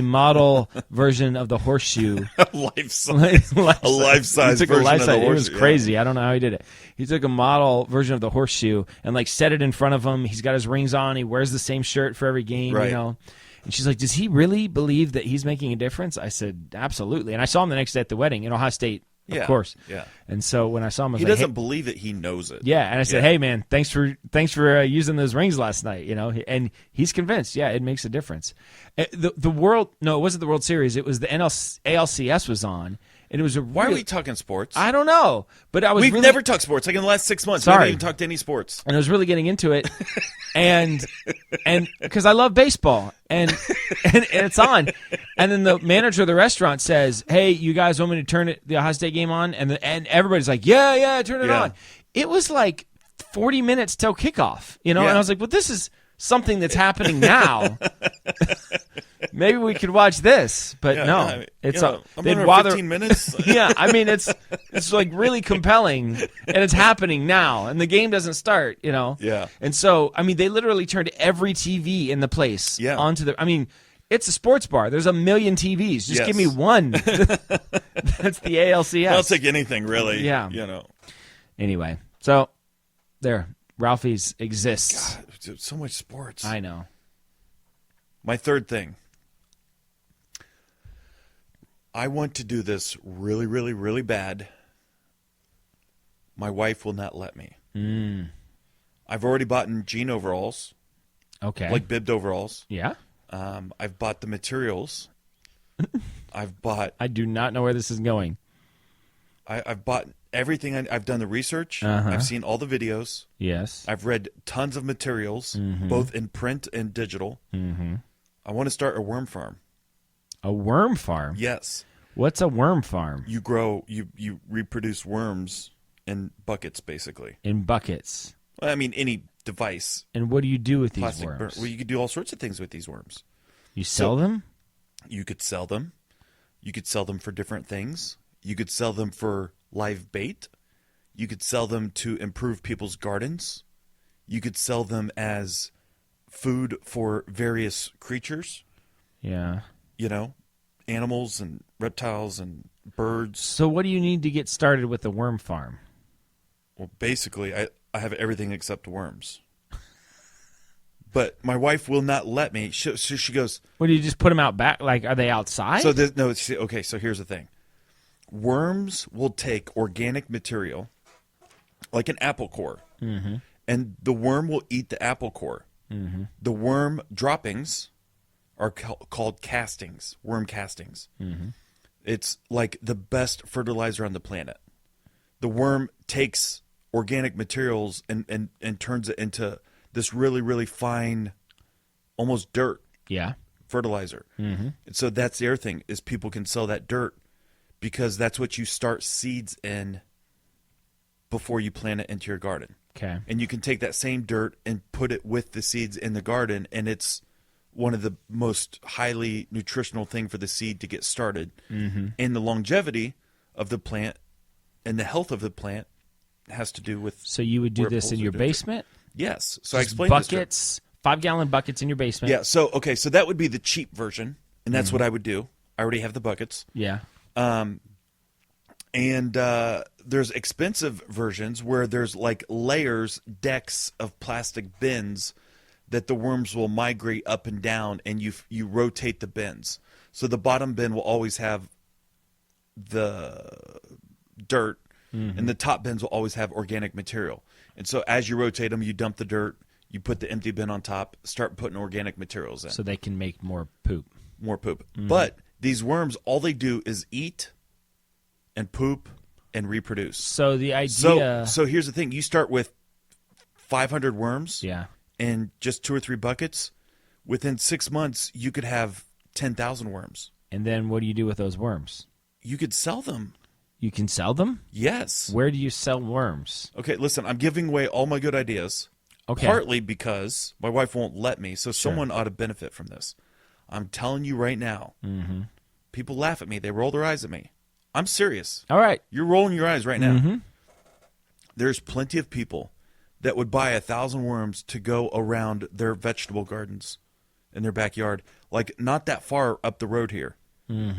Speaker 4: model version of the horseshoe.
Speaker 3: Life-size. A life-size
Speaker 4: He took
Speaker 3: version
Speaker 4: a life
Speaker 3: of the
Speaker 4: size. It was
Speaker 3: horseshoe, yeah.
Speaker 4: crazy. I don't know how he did it. He took a model version of the horseshoe and like set it in front of him. He's got his rings on. He wears the same shirt for every game,
Speaker 3: Right.
Speaker 4: you know. And she's like, "Does he really believe that he's making a difference?" I said, "Absolutely." And I saw him the next day at the wedding in Ohio State, of
Speaker 3: Yeah.
Speaker 4: course.
Speaker 3: Yeah.
Speaker 4: And so when I saw him, I was
Speaker 3: He
Speaker 4: like,
Speaker 3: doesn't
Speaker 4: "Hey."
Speaker 3: believe it. He knows it.
Speaker 4: Yeah, and I said,
Speaker 3: Yeah.
Speaker 4: "Hey, man, thanks for using those rings last night." You know, and he's convinced. Yeah, it makes a difference. The world, no, it wasn't the World Series. It was the ALCS was on, and it was a.
Speaker 3: Why are we talking sports?
Speaker 4: I don't know, but I was.
Speaker 3: We've
Speaker 4: really,
Speaker 3: never talked sports. Like in the last 6 months, we
Speaker 4: Sorry.
Speaker 3: haven't even talked any sports.
Speaker 4: and I was really getting into it, and because I love baseball, and it's on, and then the manager of the restaurant says, "Hey, you guys want me to turn the Ohio State game on?" And everybody's like, "Yeah, turn it
Speaker 3: Yeah.
Speaker 4: on." It was like 40 minutes till kickoff, you know,
Speaker 3: Yeah.
Speaker 4: and I was like, "Well, this is something that's happening now." Maybe we could watch this, but
Speaker 3: Yeah,
Speaker 4: no,
Speaker 3: yeah, I mean,
Speaker 4: it's
Speaker 3: I'm
Speaker 4: they'd
Speaker 3: under
Speaker 4: rather
Speaker 3: 15 minutes.
Speaker 4: yeah, I mean it's like really compelling, and it's happening now, and the game doesn't start, you know.
Speaker 3: Yeah.
Speaker 4: And so I mean, they literally turned every TV in the place onto the. I mean, it's a sports bar. There's a million TVs. Just
Speaker 3: Yes.
Speaker 4: give me one. That's the ALCS.
Speaker 3: I'll take anything, really.
Speaker 4: Yeah.
Speaker 3: You know.
Speaker 4: Anyway, so there, Ralphie's exists.
Speaker 3: God, so much sports.
Speaker 4: I know.
Speaker 3: My third thing. I want to do this really, really, really bad. My wife will not let me. I've already bought jean overalls,
Speaker 4: Okay.
Speaker 3: like bibbed overalls.
Speaker 4: Yeah.
Speaker 3: I've bought the materials. I've bought.
Speaker 4: I do not know where this is going.
Speaker 3: I've bought everything. I've done the research.
Speaker 4: Uh-huh.
Speaker 3: I've seen all the videos.
Speaker 4: Yes.
Speaker 3: I've read tons of materials, both in print and digital.
Speaker 4: Mm-hmm.
Speaker 3: I want to start a worm farm.
Speaker 4: A worm farm.
Speaker 3: Yes.
Speaker 4: What's a worm farm?
Speaker 3: You grow, you reproduce worms in buckets, basically.
Speaker 4: In buckets.
Speaker 3: Well, I mean, any device.
Speaker 4: And what do you do with these
Speaker 3: Plastic
Speaker 4: worms?
Speaker 3: Well, you could do all sorts of things with these worms.
Speaker 4: You sell them?
Speaker 3: You could sell them. You could sell them for different things. You could sell them for live bait. You could sell them to improve people's gardens. You could sell them as food for various creatures.
Speaker 4: Yeah.
Speaker 3: You know, animals and reptiles and birds.
Speaker 4: So what do you need to get started with the worm farm?
Speaker 3: Well, basically, I have everything except worms. But my wife will not let me. She goes.
Speaker 4: What do you just put them out back? Like, are they outside?
Speaker 3: So okay. So here's the thing. Worms will take organic material, like an apple core. and the worm will eat the apple core. The worm droppings are called castings, worm castings. It's like the best fertilizer on the planet. The worm takes organic materials and turns it into this really, really fine, almost dirt fertilizer. And so that's the other thing, is people can sell that dirt because that's what you start seeds in before you plant it into your garden.
Speaker 4: Okay.
Speaker 3: And you can take that same dirt and put it with the seeds in the garden, and it's one of the most highly nutritional thing for the seed to get started. And the longevity of the plant and the health of the plant has to do with.
Speaker 4: So you would do
Speaker 3: where it
Speaker 4: this
Speaker 3: pulls
Speaker 4: in
Speaker 3: the
Speaker 4: your
Speaker 3: dirt.
Speaker 4: basement?
Speaker 3: Yes. So I
Speaker 4: Just
Speaker 3: explained this to her.
Speaker 4: buckets, 5-gallon buckets in your basement.
Speaker 3: Yeah. So so that would be the cheap version, and that's what I would do. I already have the buckets.
Speaker 4: Yeah.
Speaker 3: And there's expensive versions where there's like layers, decks of plastic bins that the worms will migrate up and down, and you rotate the bins. So the bottom bin will always have the dirt, and the top bins will always have organic material. And so as you rotate them, you dump the dirt, you put the empty bin on top, start putting organic materials in.
Speaker 4: So they can make more poop.
Speaker 3: More poop. But these worms, all they do is eat and poop and reproduce.
Speaker 4: So the idea...
Speaker 3: So here's the thing. You start with 500 worms
Speaker 4: Yeah.
Speaker 3: and just 2 or 3 buckets. Within 6 months, you could have 10,000 worms.
Speaker 4: And then what do you do with those worms?
Speaker 3: You could sell them.
Speaker 4: You can sell them?
Speaker 3: Yes.
Speaker 4: Where do you sell worms?
Speaker 3: Okay, listen, I'm giving away all my good ideas.
Speaker 4: Okay.
Speaker 3: Partly because my wife won't let me, so someone ought to benefit from this. I'm telling you right now, people laugh at me. They roll their eyes at me. I'm serious.
Speaker 4: All right.
Speaker 3: You're rolling your eyes right now. There's plenty of people that would buy 1,000 worms to go around their vegetable gardens in their backyard, like not that far up the road here.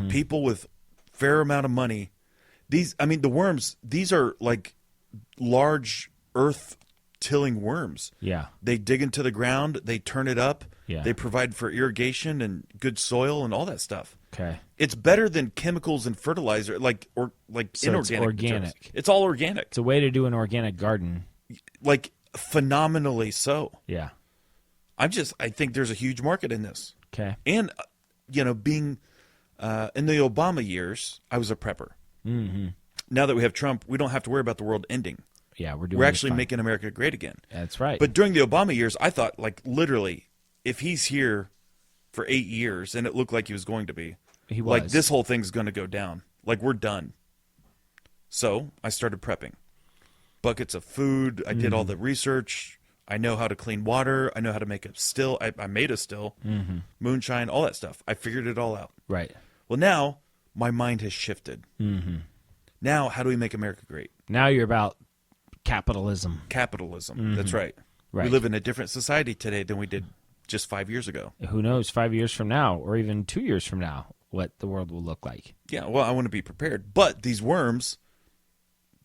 Speaker 3: People with fair amount of money. The worms, these are like large earth-tilling worms.
Speaker 4: Yeah.
Speaker 3: They dig into the ground, they turn it up,
Speaker 4: Yeah.
Speaker 3: they provide for irrigation and good soil and all that stuff.
Speaker 4: Okay.
Speaker 3: It's better than chemicals and fertilizer,
Speaker 4: So it's
Speaker 3: inorganic.
Speaker 4: organic.
Speaker 3: materials. It's all organic,
Speaker 4: It's a way to do an organic garden.
Speaker 3: like phenomenally so.
Speaker 4: Yeah.
Speaker 3: I think there's a huge market in this.
Speaker 4: Okay.
Speaker 3: And, being in the Obama years, I was a prepper. Now that we have Trump, we don't have to worry about the world ending.
Speaker 4: Yeah, we're doing
Speaker 3: We're
Speaker 4: it
Speaker 3: actually
Speaker 4: fine.
Speaker 3: making America great again.
Speaker 4: That's right.
Speaker 3: But during the Obama years, I thought, like, literally, if he's here for 8 years, and it looked like he was going to be,
Speaker 4: He
Speaker 3: like,
Speaker 4: was.
Speaker 3: this whole thing's going to go down. Like, we're done. So I started prepping. Buckets of food. I did all the research. I know how to clean water. I know how to make a still. I made a still. Moonshine, all that stuff. I figured it all out.
Speaker 4: Right.
Speaker 3: Well, now my mind has shifted. Now, how do we make America great?
Speaker 4: Now you're about capitalism.
Speaker 3: Capitalism. That's right.
Speaker 4: Right.
Speaker 3: We live in a different society today than we did just 5 years ago.
Speaker 4: Who knows, 5 years from now, or even 2 years from now, what the world will look like.
Speaker 3: Yeah, well, I want to be prepared. But these worms,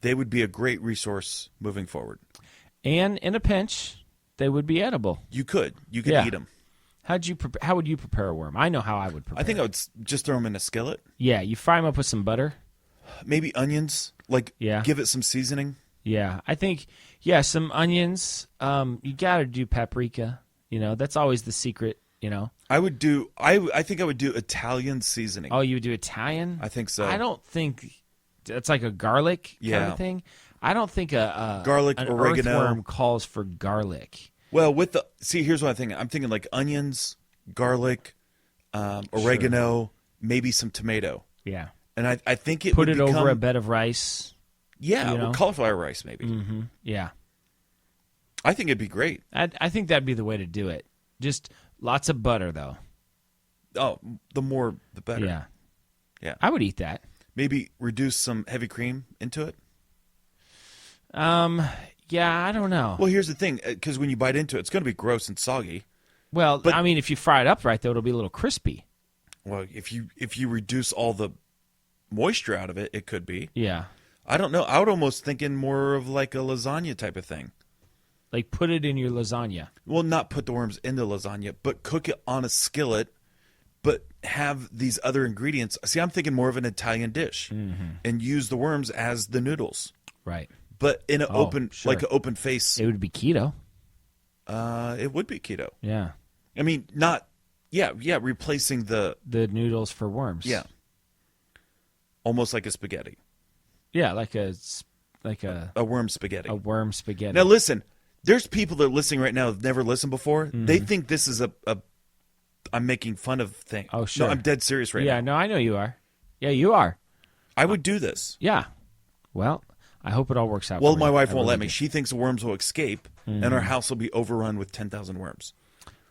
Speaker 3: they would be a great resource moving forward.
Speaker 4: And in a pinch, they would be edible.
Speaker 3: You could
Speaker 4: Yeah.
Speaker 3: eat them.
Speaker 4: How would you prepare a worm? I know how I would prepare.
Speaker 3: I think
Speaker 4: it.
Speaker 3: I would just throw them in a skillet.
Speaker 4: Yeah, you fry them up with some butter.
Speaker 3: Maybe onions. Like,
Speaker 4: Yeah.
Speaker 3: give it some seasoning.
Speaker 4: Yeah, I think some onions. You got to do paprika. That's always the secret.
Speaker 3: I would do. I think I would do Italian seasoning.
Speaker 4: Oh, you would do Italian?
Speaker 3: I think so.
Speaker 4: I don't think it's like a garlic kind
Speaker 3: Yeah.
Speaker 4: of thing. I don't think a
Speaker 3: Garlic,
Speaker 4: an
Speaker 3: oregano.
Speaker 4: earthworm calls for garlic.
Speaker 3: Well, here's what I'm thinking. I'm thinking like onions, garlic, oregano, maybe some tomato,
Speaker 4: Yeah,
Speaker 3: and I think it
Speaker 4: put
Speaker 3: would
Speaker 4: it
Speaker 3: become,
Speaker 4: over a bed of rice.
Speaker 3: Yeah,
Speaker 4: you know?
Speaker 3: cauliflower rice maybe.
Speaker 4: Yeah,
Speaker 3: I think it'd be great.
Speaker 4: I think that'd be the way to do it. Just lots of butter, though.
Speaker 3: Oh, the more the better.
Speaker 4: Yeah,
Speaker 3: Yeah.
Speaker 4: I would eat that.
Speaker 3: Maybe reduce some heavy cream into it.
Speaker 4: Yeah, I don't know.
Speaker 3: Well, here's the thing, because when you bite into it, it's going to be gross and soggy.
Speaker 4: Well,
Speaker 3: but-
Speaker 4: I mean, if you fry it up right, though, it'll be a little crispy.
Speaker 3: Well, if you reduce all the moisture out of it, it could be.
Speaker 4: Yeah,
Speaker 3: I don't know. I would almost thinking more of like a lasagna type of thing.
Speaker 4: like put it in your lasagna.
Speaker 3: Well, not put the worms in the lasagna, but cook it on a skillet, but have these other ingredients. See, I'm thinking more of an Italian dish and use the worms as the noodles.
Speaker 4: Right.
Speaker 3: but in an open,
Speaker 4: sure.
Speaker 3: like an open face.
Speaker 4: It would be keto.
Speaker 3: It would be keto.
Speaker 4: Yeah.
Speaker 3: I mean, replacing the
Speaker 4: noodles for worms.
Speaker 3: Yeah. Almost like a spaghetti.
Speaker 4: Yeah, like a
Speaker 3: worm spaghetti.
Speaker 4: A worm spaghetti.
Speaker 3: Now listen, there's people that are listening right now that have never listened before.
Speaker 4: Mm-hmm.
Speaker 3: They think this is I'm making fun of thing.
Speaker 4: Oh, sure.
Speaker 3: No, I'm dead serious right now.
Speaker 4: Yeah, no, I know you are. Yeah, you are.
Speaker 3: I would do this.
Speaker 4: Yeah. Well, I hope it all works out.
Speaker 3: Well,
Speaker 4: for
Speaker 3: my
Speaker 4: you.
Speaker 3: wife
Speaker 4: I
Speaker 3: won't
Speaker 4: really
Speaker 3: let me.
Speaker 4: do.
Speaker 3: She thinks the worms will escape, and our house will be overrun with 10,000 worms.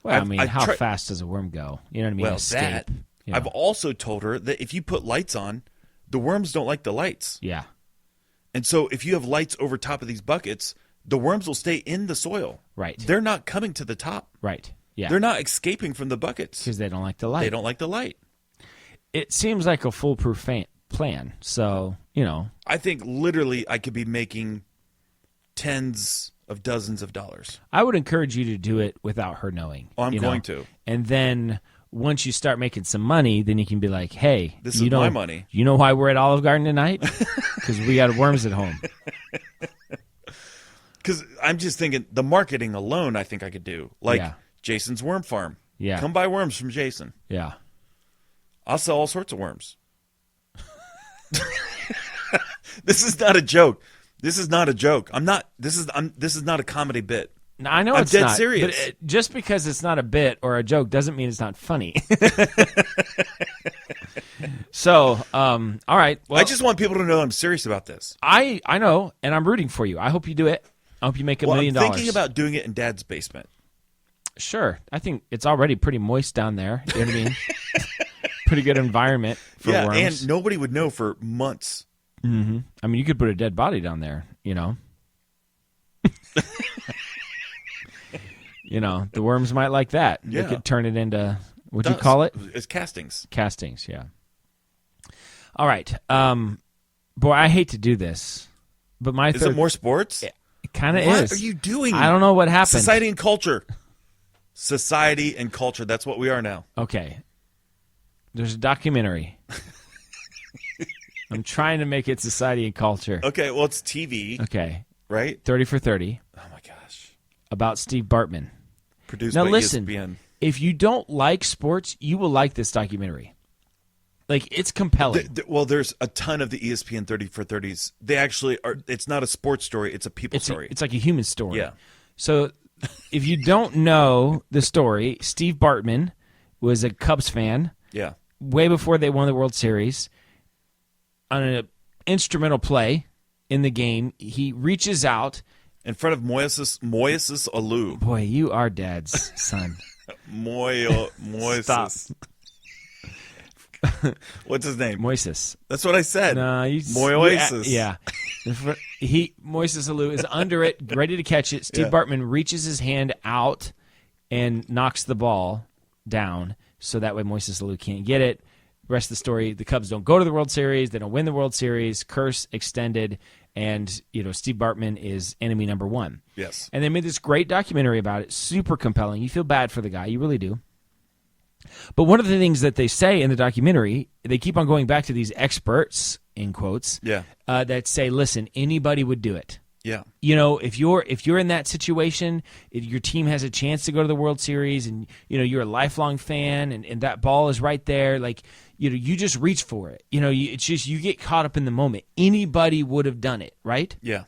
Speaker 4: Well, I mean,
Speaker 3: I've
Speaker 4: how
Speaker 3: tried-
Speaker 4: fast does a worm go? You know what I mean?
Speaker 3: Well,
Speaker 4: Escape.
Speaker 3: that.
Speaker 4: You know.
Speaker 3: I've also told her that if you put lights on, the worms don't like the lights.
Speaker 4: Yeah.
Speaker 3: And so if you have lights over top of these buckets, the worms will stay in the soil.
Speaker 4: Right.
Speaker 3: They're not coming to the top.
Speaker 4: Right. Yeah.
Speaker 3: They're not escaping from the buckets.
Speaker 4: Because they don't like the light.
Speaker 3: They don't like the light.
Speaker 4: It seems like a foolproof plan. So,
Speaker 3: I think literally I could be making tens of dozens of dollars.
Speaker 4: I would encourage you to do it without her knowing.
Speaker 3: Oh, I'm
Speaker 4: you
Speaker 3: going
Speaker 4: know?
Speaker 3: to.
Speaker 4: And then once you start making some money, then you can be like, hey,
Speaker 3: This
Speaker 4: you
Speaker 3: is
Speaker 4: know,
Speaker 3: my money.
Speaker 4: You know why we're at Olive Garden tonight? Because we got worms at home.
Speaker 3: Because I'm just thinking the marketing alone, I think I could do. Like
Speaker 4: Yeah.
Speaker 3: Jason's Worm Farm.
Speaker 4: Yeah.
Speaker 3: Come buy worms from Jason.
Speaker 4: Yeah.
Speaker 3: I'll sell all sorts of worms. This is not a joke. This is not a joke. This is not a comedy bit.
Speaker 4: No, I know
Speaker 3: I'm
Speaker 4: it's
Speaker 3: dead
Speaker 4: not.
Speaker 3: serious.
Speaker 4: But just because it's not a bit or a joke doesn't mean it's not funny. So, all right. Well,
Speaker 3: I just want people to know I'm serious about this.
Speaker 4: I know, and I'm rooting for you. I hope you do it. I hope you make $1 million.
Speaker 3: I'm thinking about doing it in Dad's basement.
Speaker 4: Sure. I think it's already pretty moist down there. You know what I mean? Pretty good environment for
Speaker 3: Yeah,
Speaker 4: worms.
Speaker 3: and nobody would know for months.
Speaker 4: Mm-hmm. I mean, you could put a dead body down there, the worms might like that.
Speaker 3: Yeah.
Speaker 4: They could turn it into, what'd you call it?
Speaker 3: It's castings.
Speaker 4: Castings, yeah. All right. Boy, I hate to do this, but my
Speaker 3: Is it more sports?
Speaker 4: It kind of
Speaker 3: What
Speaker 4: is.
Speaker 3: are you doing?
Speaker 4: I don't know what happened.
Speaker 3: Society and culture. Society and culture. That's what we are now.
Speaker 4: Okay. There's a documentary. I'm trying to make it society and culture.
Speaker 3: Okay, well, it's TV,
Speaker 4: Okay.
Speaker 3: right?
Speaker 4: 30 for 30
Speaker 3: Oh, my gosh.
Speaker 4: about Steve Bartman.
Speaker 3: Produced
Speaker 4: Now
Speaker 3: by
Speaker 4: listen,
Speaker 3: ESPN.
Speaker 4: if you don't like sports, you will like this documentary. Like, it's compelling.
Speaker 3: Well, there's a ton of the ESPN 30 for 30s. They actually are. It's not a sports story. It's a people story.
Speaker 4: It's like a human story.
Speaker 3: Yeah.
Speaker 4: So if you don't know the story, Steve Bartman was a Cubs fan
Speaker 3: Yeah.
Speaker 4: way before they won the World Series. On an instrumental play in the game, he reaches out.
Speaker 3: In front of Moises Alou.
Speaker 4: Boy, you are Dad's son.
Speaker 3: Moises.
Speaker 4: Stop.
Speaker 3: What's his name?
Speaker 4: Moises.
Speaker 3: That's what I said.
Speaker 4: No,
Speaker 3: Moises.
Speaker 4: Yeah. Moises Alou is under it, ready to catch it. Steve
Speaker 3: Yeah.
Speaker 4: Bartman reaches his hand out and knocks the ball down, so that way Moises Alou can't get it. Rest of the story: the Cubs don't go to the World Series, they don't win the World Series. Curse extended, and Steve Bartman is enemy number one.
Speaker 3: Yes.
Speaker 4: And they made this great documentary about it, super compelling. You feel bad for the guy, you really do. But one of the things that they say in the documentary, they keep on going back to these experts, in quotes,
Speaker 3: Yeah.
Speaker 4: that say, listen, anybody would do it.
Speaker 3: Yeah.
Speaker 4: If you're in that situation, if your team has a chance to go to the World Series and you're a lifelong fan and that ball is right there, like you just reach for it. It's just you get caught up in the moment. Anybody would have done it, right?
Speaker 3: Yeah.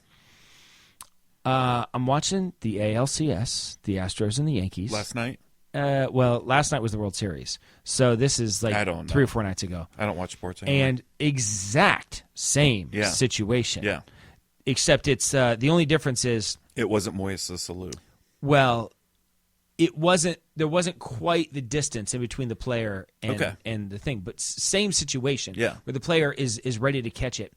Speaker 4: I'm watching the ALCS, the Astros and the Yankees.
Speaker 3: Last night?
Speaker 4: Last night was the World Series, so this is like
Speaker 3: I don't know.
Speaker 4: 3 or 4 nights ago.
Speaker 3: I don't watch sports anymore.
Speaker 4: And exact same
Speaker 3: Yeah.
Speaker 4: situation.
Speaker 3: Yeah.
Speaker 4: Except it's the only difference is,
Speaker 3: It wasn't Moises Alou.
Speaker 4: well, there wasn't quite the distance in between the player and the thing, but same situation.
Speaker 3: Yeah.
Speaker 4: Where the player is ready to catch it.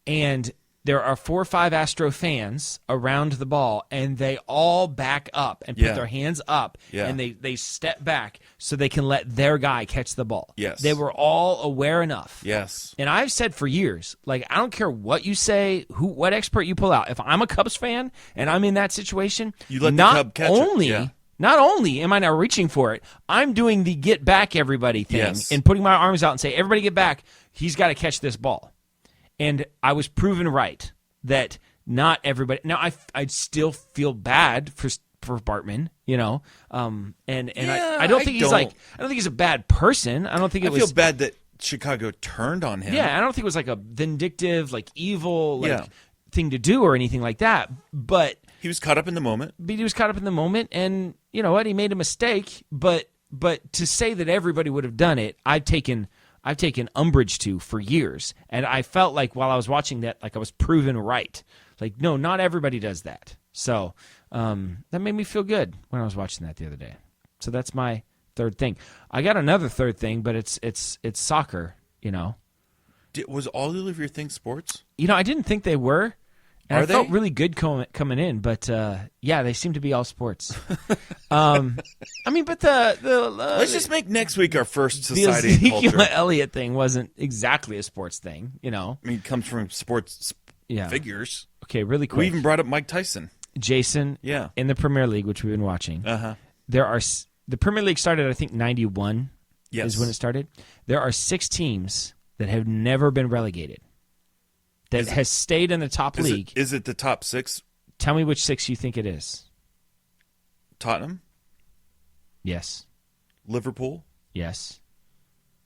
Speaker 4: And there are 4 or 5 Astro fans around the ball, and they all back up and put
Speaker 3: Yeah.
Speaker 4: their hands up,
Speaker 3: Yeah.
Speaker 4: and they step back so they can let their guy catch the ball.
Speaker 3: Yes.
Speaker 4: They were all aware enough.
Speaker 3: Yes.
Speaker 4: And I've said for years, like, I don't care what you say, what expert you pull out. If I'm a Cubs fan and I'm in that situation,
Speaker 3: You let the
Speaker 4: not
Speaker 3: Cub catch it. Yeah.
Speaker 4: Not only am I now reaching for it, I'm doing the get back everybody thing
Speaker 3: Yes.
Speaker 4: and putting my arms out and say, everybody get back. He's got to catch this ball. And I was proven right that not everybody. Now I still feel bad for Bartman, you know, and
Speaker 3: Yeah,
Speaker 4: I don't think he's
Speaker 3: don't.
Speaker 4: I don't think he's a bad person. I don't think
Speaker 3: I
Speaker 4: it was.
Speaker 3: feel bad that Chicago turned on him.
Speaker 4: Yeah, I don't think it was like a vindictive, like evil, like
Speaker 3: Yeah.
Speaker 4: thing to do or anything like that. But
Speaker 3: He was caught up in the moment.
Speaker 4: he was caught up in the moment, and you know what? He made a mistake. But to say that everybody would have done it, I've taken umbrage to for years, and I felt like while I was watching that, like I was proven right. Like, no, not everybody does that. So that made me feel good when I was watching that the other day. So that's my third thing. I got another third thing, but it's soccer. You know.
Speaker 3: Was all of your things sports?
Speaker 4: You know, I didn't think they were. And
Speaker 3: Are
Speaker 4: I felt
Speaker 3: they?
Speaker 4: really good coming in, but yeah, they seem to be all sports. I mean, but
Speaker 3: Let's just make next week our first
Speaker 4: the
Speaker 3: society and
Speaker 4: Ezekiel
Speaker 3: culture.
Speaker 4: Elliott thing wasn't exactly a sports thing, you know.
Speaker 3: I mean, it comes from sports
Speaker 4: Yeah.
Speaker 3: figures.
Speaker 4: Okay, really
Speaker 3: We
Speaker 4: quick.
Speaker 3: even brought up Mike Tyson.
Speaker 4: Jason,
Speaker 3: Yeah.
Speaker 4: in the Premier League, which we've been watching, there are the Premier League started, I think, 91
Speaker 3: Yes.
Speaker 4: is when it started. There are 6 teams that have never been relegated. That has stayed in the top league.
Speaker 3: Is it the top 6?
Speaker 4: Tell me which 6 you think it is.
Speaker 3: Tottenham,
Speaker 4: Yes.
Speaker 3: Liverpool,
Speaker 4: Yes.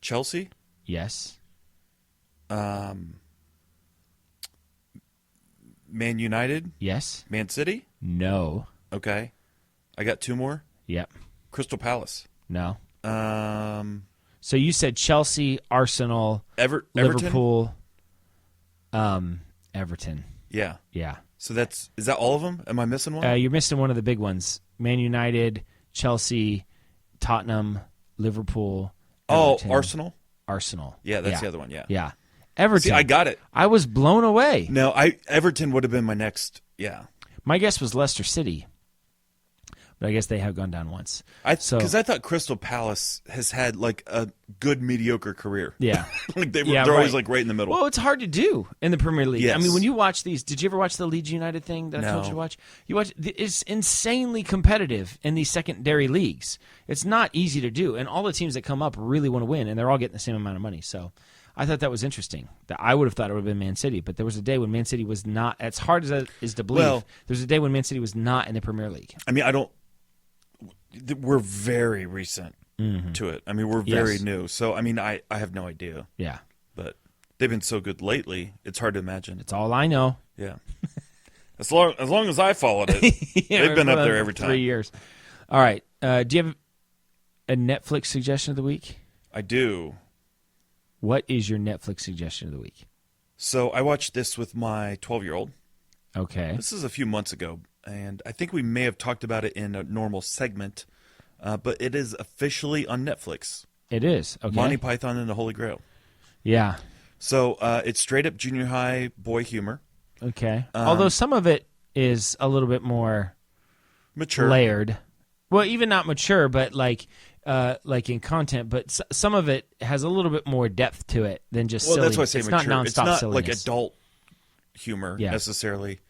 Speaker 3: Chelsea,
Speaker 4: Yes.
Speaker 3: Man United,
Speaker 4: Yes.
Speaker 3: Man City.
Speaker 4: No.
Speaker 3: Okay. I got 2 more.
Speaker 4: Yep.
Speaker 3: Crystal Palace.
Speaker 4: No.
Speaker 3: Um,
Speaker 4: So you said Chelsea, Arsenal,
Speaker 3: Everton.
Speaker 4: Liverpool, Everton.
Speaker 3: Yeah.
Speaker 4: Yeah.
Speaker 3: So is that all of them? Am I missing one?
Speaker 4: You're missing one of the big ones. Man United, Chelsea, Tottenham, Liverpool. Everton,
Speaker 3: Arsenal.
Speaker 4: Arsenal.
Speaker 3: Yeah, that's the other one. Yeah.
Speaker 4: Yeah. Everton.
Speaker 3: See, I got it.
Speaker 4: I was blown away.
Speaker 3: No, Everton would have been my next. Yeah.
Speaker 4: My guess was Leicester City, but I guess they have gone down once.
Speaker 3: Because I thought Crystal Palace has had like a good mediocre career.
Speaker 4: Yeah.
Speaker 3: Like they're
Speaker 4: Yeah,
Speaker 3: always
Speaker 4: right.
Speaker 3: like right in the middle.
Speaker 4: Well, it's hard to do in the Premier League.
Speaker 3: Yes.
Speaker 4: I mean, when you watch these, did you ever watch the Leeds United thing that I told you to
Speaker 3: No.
Speaker 4: watch? It's insanely competitive in these secondary leagues. It's not easy to do, and all the teams that come up really want to win, and they're all getting the same amount of money. So I thought that was interesting. That I would have thought it would have been Man City, but there was a day when Man City was not. As hard as that is to believe,
Speaker 3: Well-
Speaker 4: there was a day when Man City was not in the Premier League.
Speaker 3: I mean, we're very recent to it. I mean, we're very
Speaker 4: Yes.
Speaker 3: new. So, I mean, I have no idea.
Speaker 4: Yeah,
Speaker 3: But they've been so good lately, it's hard to imagine.
Speaker 4: it's all I know.
Speaker 3: Yeah. as long as I followed it,
Speaker 4: Yeah,
Speaker 3: they've been
Speaker 4: for
Speaker 3: up
Speaker 4: the
Speaker 3: there every time.
Speaker 4: 3 years. All right. Do you have a Netflix suggestion of the week?
Speaker 3: I do.
Speaker 4: What is your Netflix suggestion of the week?
Speaker 3: So I watched this with my 12-year-old.
Speaker 4: Okay.
Speaker 3: This is a few months ago, and I think we may have talked about it in a normal segment, but it is officially on Netflix.
Speaker 4: It is. Okay.
Speaker 3: Monty Python and the Holy Grail.
Speaker 4: Yeah.
Speaker 3: So it's straight up junior high boy humor.
Speaker 4: Okay. Although some of it is a little bit more
Speaker 3: Mature.
Speaker 4: layered. Well, even not mature, but like in content. But some of it has a little bit more depth to it than just
Speaker 3: Well,
Speaker 4: silly.
Speaker 3: that's why I say
Speaker 4: it's
Speaker 3: mature.
Speaker 4: not nonstop
Speaker 3: It's not
Speaker 4: silliness.
Speaker 3: like adult humor
Speaker 4: Yeah.
Speaker 3: necessarily.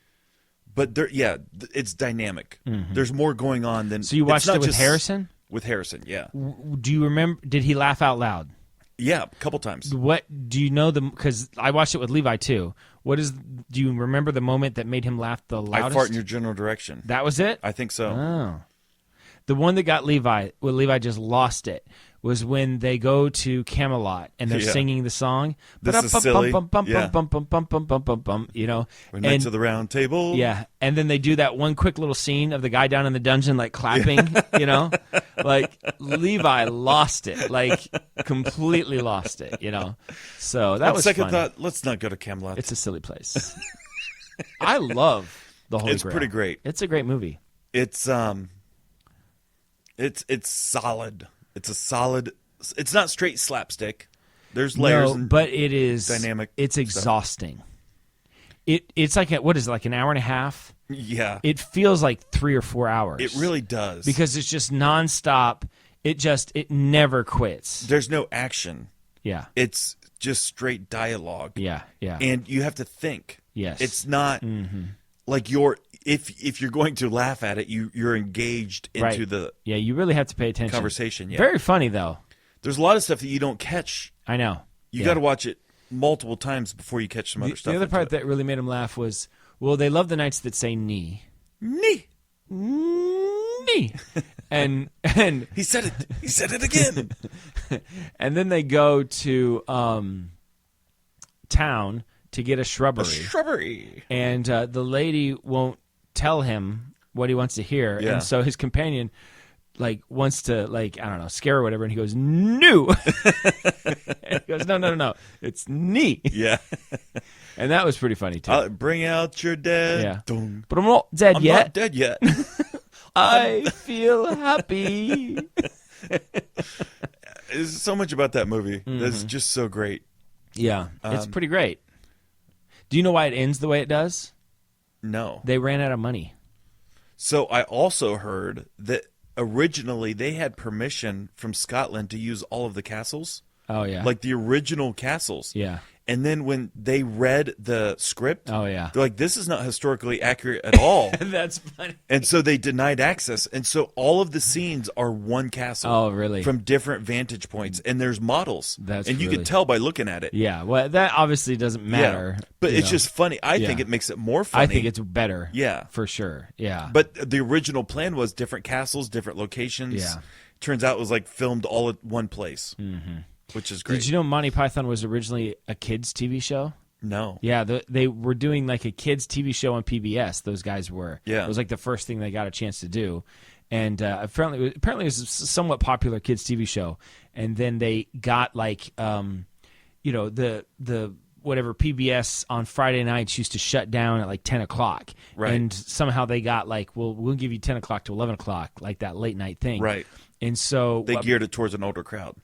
Speaker 3: But it's dynamic. There's more going on than.
Speaker 4: So you
Speaker 3: it's
Speaker 4: watched
Speaker 3: not
Speaker 4: it with
Speaker 3: just-
Speaker 4: Harrison?
Speaker 3: With Harrison, yeah.
Speaker 4: Do you remember? Did he laugh out loud?
Speaker 3: Yeah, a couple times.
Speaker 4: What do you know? Because I watched it with Levi too. Do you remember the moment that made him laugh the loudest?
Speaker 3: I fart in your general direction.
Speaker 4: That was it.
Speaker 3: I think so.
Speaker 4: Oh. The one that got Levi, where Levi just lost it, was when they go to Camelot and they're
Speaker 3: Yeah.
Speaker 4: singing the song.
Speaker 3: This is silly. Yeah.
Speaker 4: You know,
Speaker 3: We're Knights of the Round Table.
Speaker 4: yeah, and then they do that one quick little scene of the guy down in the dungeon like clapping. You know, like Levi lost it, like completely lost it. You know, so that
Speaker 3: On
Speaker 4: was
Speaker 3: second
Speaker 4: fun.
Speaker 3: thought, let's not go to Camelot.
Speaker 4: It's a silly place. I love the Holy
Speaker 3: It's
Speaker 4: Grail.
Speaker 3: pretty great.
Speaker 4: It's a great movie.
Speaker 3: It's solid. It's a solid. It's not straight slapstick. There's layers.
Speaker 4: No,
Speaker 3: and
Speaker 4: but it is
Speaker 3: dynamic
Speaker 4: It's
Speaker 3: stuff.
Speaker 4: exhausting. It's like what is it, like an hour and a half?
Speaker 3: yeah,
Speaker 4: It feels like 3 or 4 hours.
Speaker 3: it really does
Speaker 4: because it's just nonstop. It never quits.
Speaker 3: there's no action.
Speaker 4: Yeah,
Speaker 3: It's just straight dialogue.
Speaker 4: yeah, yeah.
Speaker 3: And you have to think.
Speaker 4: Yes.
Speaker 3: It's not like if you're going to laugh at it, you're engaged into
Speaker 4: Right.
Speaker 3: the
Speaker 4: Yeah, you really have to pay attention.
Speaker 3: conversation. Yeah.
Speaker 4: Very funny though.
Speaker 3: There's a lot of stuff that you don't catch.
Speaker 4: I know.
Speaker 3: You
Speaker 4: Yeah.
Speaker 3: got to watch it multiple times before you catch some other stuff.
Speaker 4: The other
Speaker 3: into
Speaker 4: part
Speaker 3: it.
Speaker 4: that really made him laugh was Well, they love the nights that say knee.
Speaker 3: Knee.
Speaker 4: Knee. And
Speaker 3: He said it. He said it again.
Speaker 4: and then they go to town to get a shrubbery.
Speaker 3: Shrubbery.
Speaker 4: And the lady won't tell him what he wants to hear.
Speaker 3: Yeah.
Speaker 4: And so his companion wants to I don't know, scare or whatever, and he goes, "No." And he goes, No. It's knee.
Speaker 3: Yeah.
Speaker 4: And that was pretty funny too.
Speaker 3: Bring out your dead.
Speaker 4: Yeah.
Speaker 3: Dong.
Speaker 4: But I'm not dead
Speaker 3: I'm
Speaker 4: yet.
Speaker 3: not dead yet.
Speaker 4: I feel happy.
Speaker 3: There's so much about that movie that's just so great.
Speaker 4: Yeah, it's pretty great. Do you know why it ends the way it does?
Speaker 3: No.
Speaker 4: They ran out of money.
Speaker 3: So I also heard that originally they had permission from Scotland to use all of the castles.
Speaker 4: Oh, yeah.
Speaker 3: Like the original castles.
Speaker 4: Yeah.
Speaker 3: And then when they read the script,
Speaker 4: Oh, yeah.
Speaker 3: they're like, this is not historically accurate at all.
Speaker 4: That's funny.
Speaker 3: And so they denied access. And so all of the scenes are one castle.
Speaker 4: Oh, really?
Speaker 3: From different vantage points. And there's models.
Speaker 4: That's
Speaker 3: and you
Speaker 4: really-
Speaker 3: can tell by looking at it.
Speaker 4: Yeah, well, that obviously doesn't matter.
Speaker 3: But
Speaker 4: you
Speaker 3: it's
Speaker 4: know.
Speaker 3: just funny. I think
Speaker 4: Yeah.
Speaker 3: it makes it more funny.
Speaker 4: I think it's better.
Speaker 3: Yeah.
Speaker 4: For sure. Yeah.
Speaker 3: But the original plan was different castles, different locations.
Speaker 4: Yeah.
Speaker 3: Turns out it was like filmed all at one place, which is great.
Speaker 4: Did you know Monty Python was originally a kids' TV show?
Speaker 3: No.
Speaker 4: Yeah, they were doing like a kids' TV show on PBS. Those guys were.
Speaker 3: Yeah.
Speaker 4: It was like the first thing they got a chance to do. And apparently it was a somewhat popular kids' TV show. And then they got the whatever PBS on Friday nights used to shut down at like 10 o'clock.
Speaker 3: Right.
Speaker 4: And somehow they got we'll give you 10 o'clock to 11 o'clock, like that late night thing.
Speaker 3: Right.
Speaker 4: And so
Speaker 3: They geared it towards an older crowd.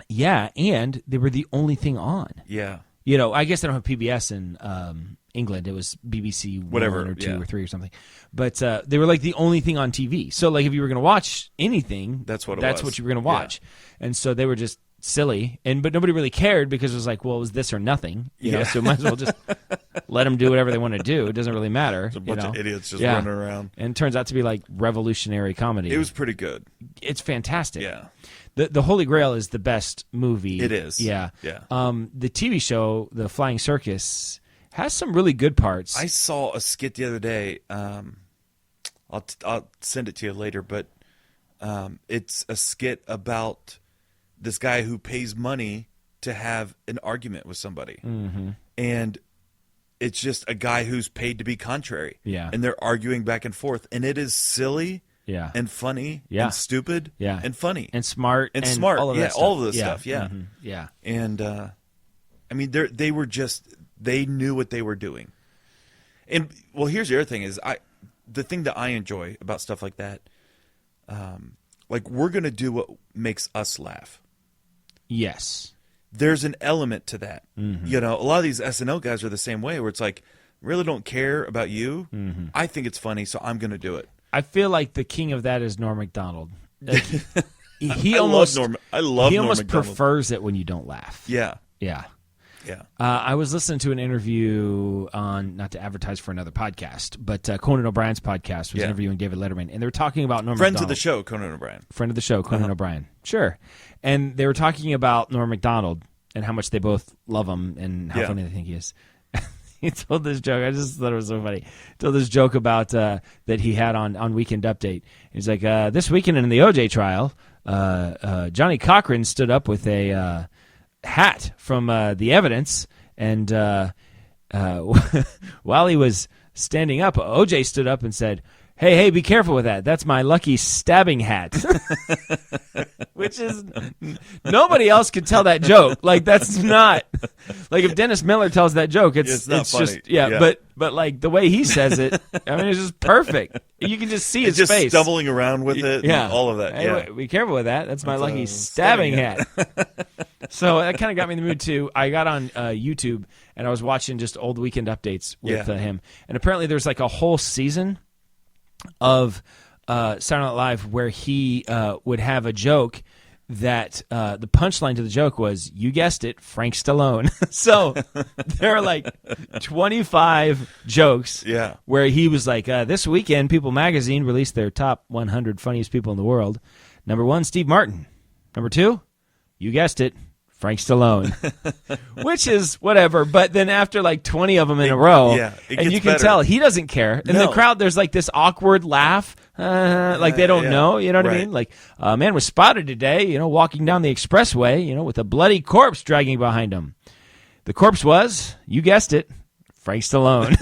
Speaker 4: yeah, and they were the only thing on.
Speaker 3: Yeah.
Speaker 4: I guess they don't have PBS in England. It was BBC
Speaker 3: Whatever,
Speaker 4: 1 or 2
Speaker 3: yeah.
Speaker 4: or 3 or something. But they were like the only thing on TV. So like if you were going to watch anything,
Speaker 3: That's what it
Speaker 4: that's
Speaker 3: was.
Speaker 4: what you were going to watch. And so they were just silly, but nobody really cared because it was like, well, it was this or nothing. You know,
Speaker 3: Yeah.
Speaker 4: so might as well just let them do whatever they want to do. It doesn't really matter.
Speaker 3: It's a bunch of idiots just
Speaker 4: Yeah.
Speaker 3: running around.
Speaker 4: And it turns out to be like revolutionary comedy.
Speaker 3: It was pretty good.
Speaker 4: It's fantastic.
Speaker 3: Yeah.
Speaker 4: The Holy Grail is the best movie.
Speaker 3: It is.
Speaker 4: Yeah.
Speaker 3: Yeah.
Speaker 4: The TV show, The Flying Circus, has some really good parts.
Speaker 3: I saw a skit the other day. I'll send it to you later, but it's a skit about this guy who pays money to have an argument with somebody. Mm-hmm. And it's just a guy who's paid to be contrary.
Speaker 4: Yeah.
Speaker 3: And they're arguing back and forth. And it is silly
Speaker 4: Yeah.
Speaker 3: and funny
Speaker 4: Yeah.
Speaker 3: and stupid
Speaker 4: Yeah.
Speaker 3: and funny.
Speaker 4: and smart.
Speaker 3: And smart,
Speaker 4: All of
Speaker 3: yeah,
Speaker 4: that stuff.
Speaker 3: all of this stuff, yeah.
Speaker 4: Mhm. Yeah.
Speaker 3: And I mean, they knew what they were doing. And well, here's the other thing is the thing that I enjoy about stuff like that, like we're gonna do what makes us laugh.
Speaker 4: Yes.
Speaker 3: There's an element to that.
Speaker 4: Mm-hmm.
Speaker 3: You know, a lot of these SNL guys are the same way, where it's like, really don't care about you.
Speaker 4: Mm-hmm.
Speaker 3: I think it's funny, so I'm gonna do it.
Speaker 4: I feel like the king of that is Norm Macdonald. Like, he
Speaker 3: I
Speaker 4: almost
Speaker 3: love Norm
Speaker 4: he almost
Speaker 3: Macdonald.
Speaker 4: prefers it when you don't laugh.
Speaker 3: Yeah,
Speaker 4: Yeah.
Speaker 3: yeah.
Speaker 4: I was listening to an interview on, not to advertise for another podcast, but Conan O'Brien's podcast was
Speaker 3: Yeah.
Speaker 4: interviewing David Letterman, and they were talking about Norm
Speaker 3: Friends
Speaker 4: Macdonald.
Speaker 3: of the show, Conan O'Brien.
Speaker 4: Friend of the show, Conan O'Brien. Sure. And they were talking about Norm Macdonald and how much they both love him and how
Speaker 3: Yeah.
Speaker 4: funny they think he is. He told this joke. I just thought it was so funny. He told this joke about that he had on Weekend Update. He's like, this weekend in the OJ trial, Johnny Cochran stood up with a hat from the evidence, and while he was standing up, OJ stood up and said, Hey, be careful with that. That's my lucky stabbing hat. Which is, nobody else could tell that joke. Like, that's not, like, if Dennis Miller tells that joke, it's
Speaker 3: not funny.
Speaker 4: just, yeah. But like, the way he says it, I mean, it's just perfect. You can just see his
Speaker 3: Just
Speaker 4: face.
Speaker 3: stumbling around with it,
Speaker 4: Yeah.
Speaker 3: and all of that.
Speaker 4: Hey,
Speaker 3: Yeah.
Speaker 4: wait, be careful with that. That's my
Speaker 3: That's
Speaker 4: lucky
Speaker 3: a
Speaker 4: stabbing
Speaker 3: stabbing
Speaker 4: hat. So that kind of got me in the mood, too. I got on YouTube, and I was watching just old Weekend Updates with him. And apparently there's like a whole season of Saturday Night Live where he would have a joke that the punchline to the joke was, you guessed it, Frank Stallone. So there are like 25 jokes
Speaker 3: Yeah.
Speaker 4: where he was like, this weekend People Magazine released their top 100 funniest people in the world. Number 1, Steve Martin. Number 2, you guessed it, Frank Stallone, which is whatever. But then after like 20 of them in a row,
Speaker 3: it
Speaker 4: and
Speaker 3: gets
Speaker 4: you can
Speaker 3: better.
Speaker 4: tell he doesn't care. In the
Speaker 3: No.
Speaker 4: crowd, there's like this awkward laugh, like they don't
Speaker 3: yeah.
Speaker 4: know. You know what I
Speaker 3: Right.
Speaker 4: mean? Like a man was spotted today, walking down the expressway, with a bloody corpse dragging behind him. The corpse was, you guessed it, Frank Stallone.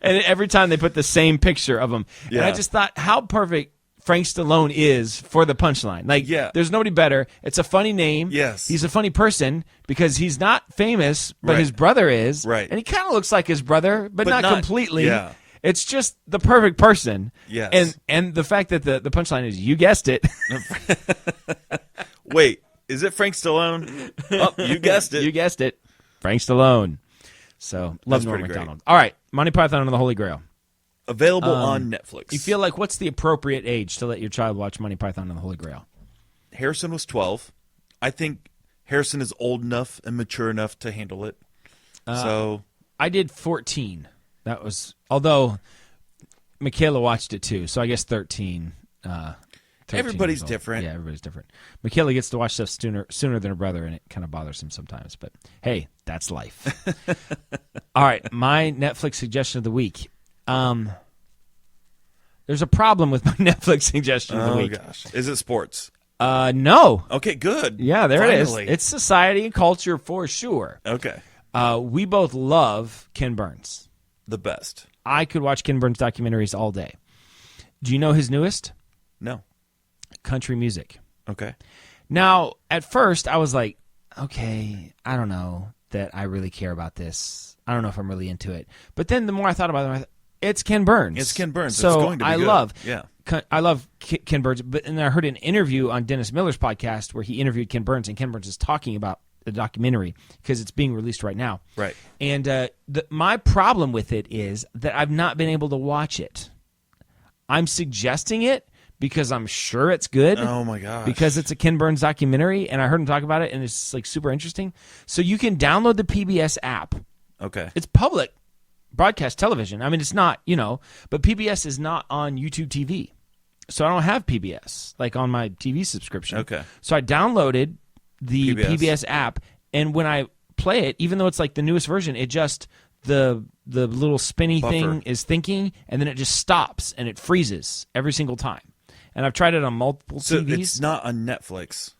Speaker 4: And every time they put the same picture of him. And I
Speaker 3: Yeah.
Speaker 4: just thought how perfect Frank Stallone is for the punchline. Like,
Speaker 3: Yeah.
Speaker 4: there's nobody better. It's a funny name.
Speaker 3: Yes.
Speaker 4: He's a funny person because he's not famous, but
Speaker 3: Right.
Speaker 4: his brother is.
Speaker 3: Right.
Speaker 4: And he kind of looks like his brother, but not completely.
Speaker 3: Yeah.
Speaker 4: It's just the perfect person.
Speaker 3: Yes.
Speaker 4: And the fact that the punchline is, you guessed it.
Speaker 3: Wait, is it Frank Stallone? Oh, you guessed it.
Speaker 4: You guessed it. Frank Stallone. So, love
Speaker 3: That's
Speaker 4: Norm
Speaker 3: pretty great.
Speaker 4: MacDonald. All right, Monty Python and the Holy Grail.
Speaker 3: Available on Netflix.
Speaker 4: You feel like, what's the appropriate age to let your child watch Monty Python and the Holy Grail?
Speaker 3: Harrison was 12. I think Harrison is old enough and mature enough to handle it. So
Speaker 4: I did 14. That was, although Michaela watched it too, so I guess 13. 13
Speaker 3: Everybody's
Speaker 4: years old.
Speaker 3: different.
Speaker 4: Yeah, everybody's different. Michaela gets to watch stuff sooner than her brother, and it kind of bothers him sometimes. But hey, that's life. All right, my Netflix suggestion of the week. There's a problem with my Netflix suggestion of the
Speaker 3: oh
Speaker 4: week.
Speaker 3: gosh, is it sports?
Speaker 4: No.
Speaker 3: Okay, good.
Speaker 4: Yeah, there
Speaker 3: Finally.
Speaker 4: it is. It's society and culture for sure.
Speaker 3: Okay,
Speaker 4: We both love Ken Burns.
Speaker 3: the best.
Speaker 4: I could watch Ken Burns documentaries all day. Do you know his newest?
Speaker 3: No.
Speaker 4: Country music.
Speaker 3: Okay.
Speaker 4: Now, at first, I was like, okay, I don't know that I really care about this. I don't know if I'm really into it. But then the more I thought about it, I thought, it's Ken Burns.
Speaker 3: It's Ken Burns.
Speaker 4: So
Speaker 3: It's going to be
Speaker 4: I
Speaker 3: good.
Speaker 4: love,
Speaker 3: Yeah.
Speaker 4: I love Ken Burns. But and I heard an interview on Dennis Miller's podcast where he interviewed Ken Burns, and Ken Burns is talking about the documentary because it's being released right now.
Speaker 3: Right.
Speaker 4: And my problem with it is that I've not been able to watch it. I'm suggesting it because I'm sure it's good.
Speaker 3: Oh my gosh.
Speaker 4: Because it's a Ken Burns documentary, and I heard him talk about it, and it's like super interesting. So you can download the PBS app.
Speaker 3: Okay.
Speaker 4: It's public broadcast television. I mean, it's not, but PBS is not on YouTube TV. So I don't have PBS, like on my TV subscription.
Speaker 3: Okay.
Speaker 4: So I downloaded the
Speaker 3: PBS.
Speaker 4: PBS app, and when I play it, even though it's like the newest version, it just, the little spinny
Speaker 3: Buffer.
Speaker 4: thing is thinking, and then it just stops, and it freezes every single time. And I've tried it on multiple
Speaker 3: So
Speaker 4: TVs.
Speaker 3: it's not on Netflix.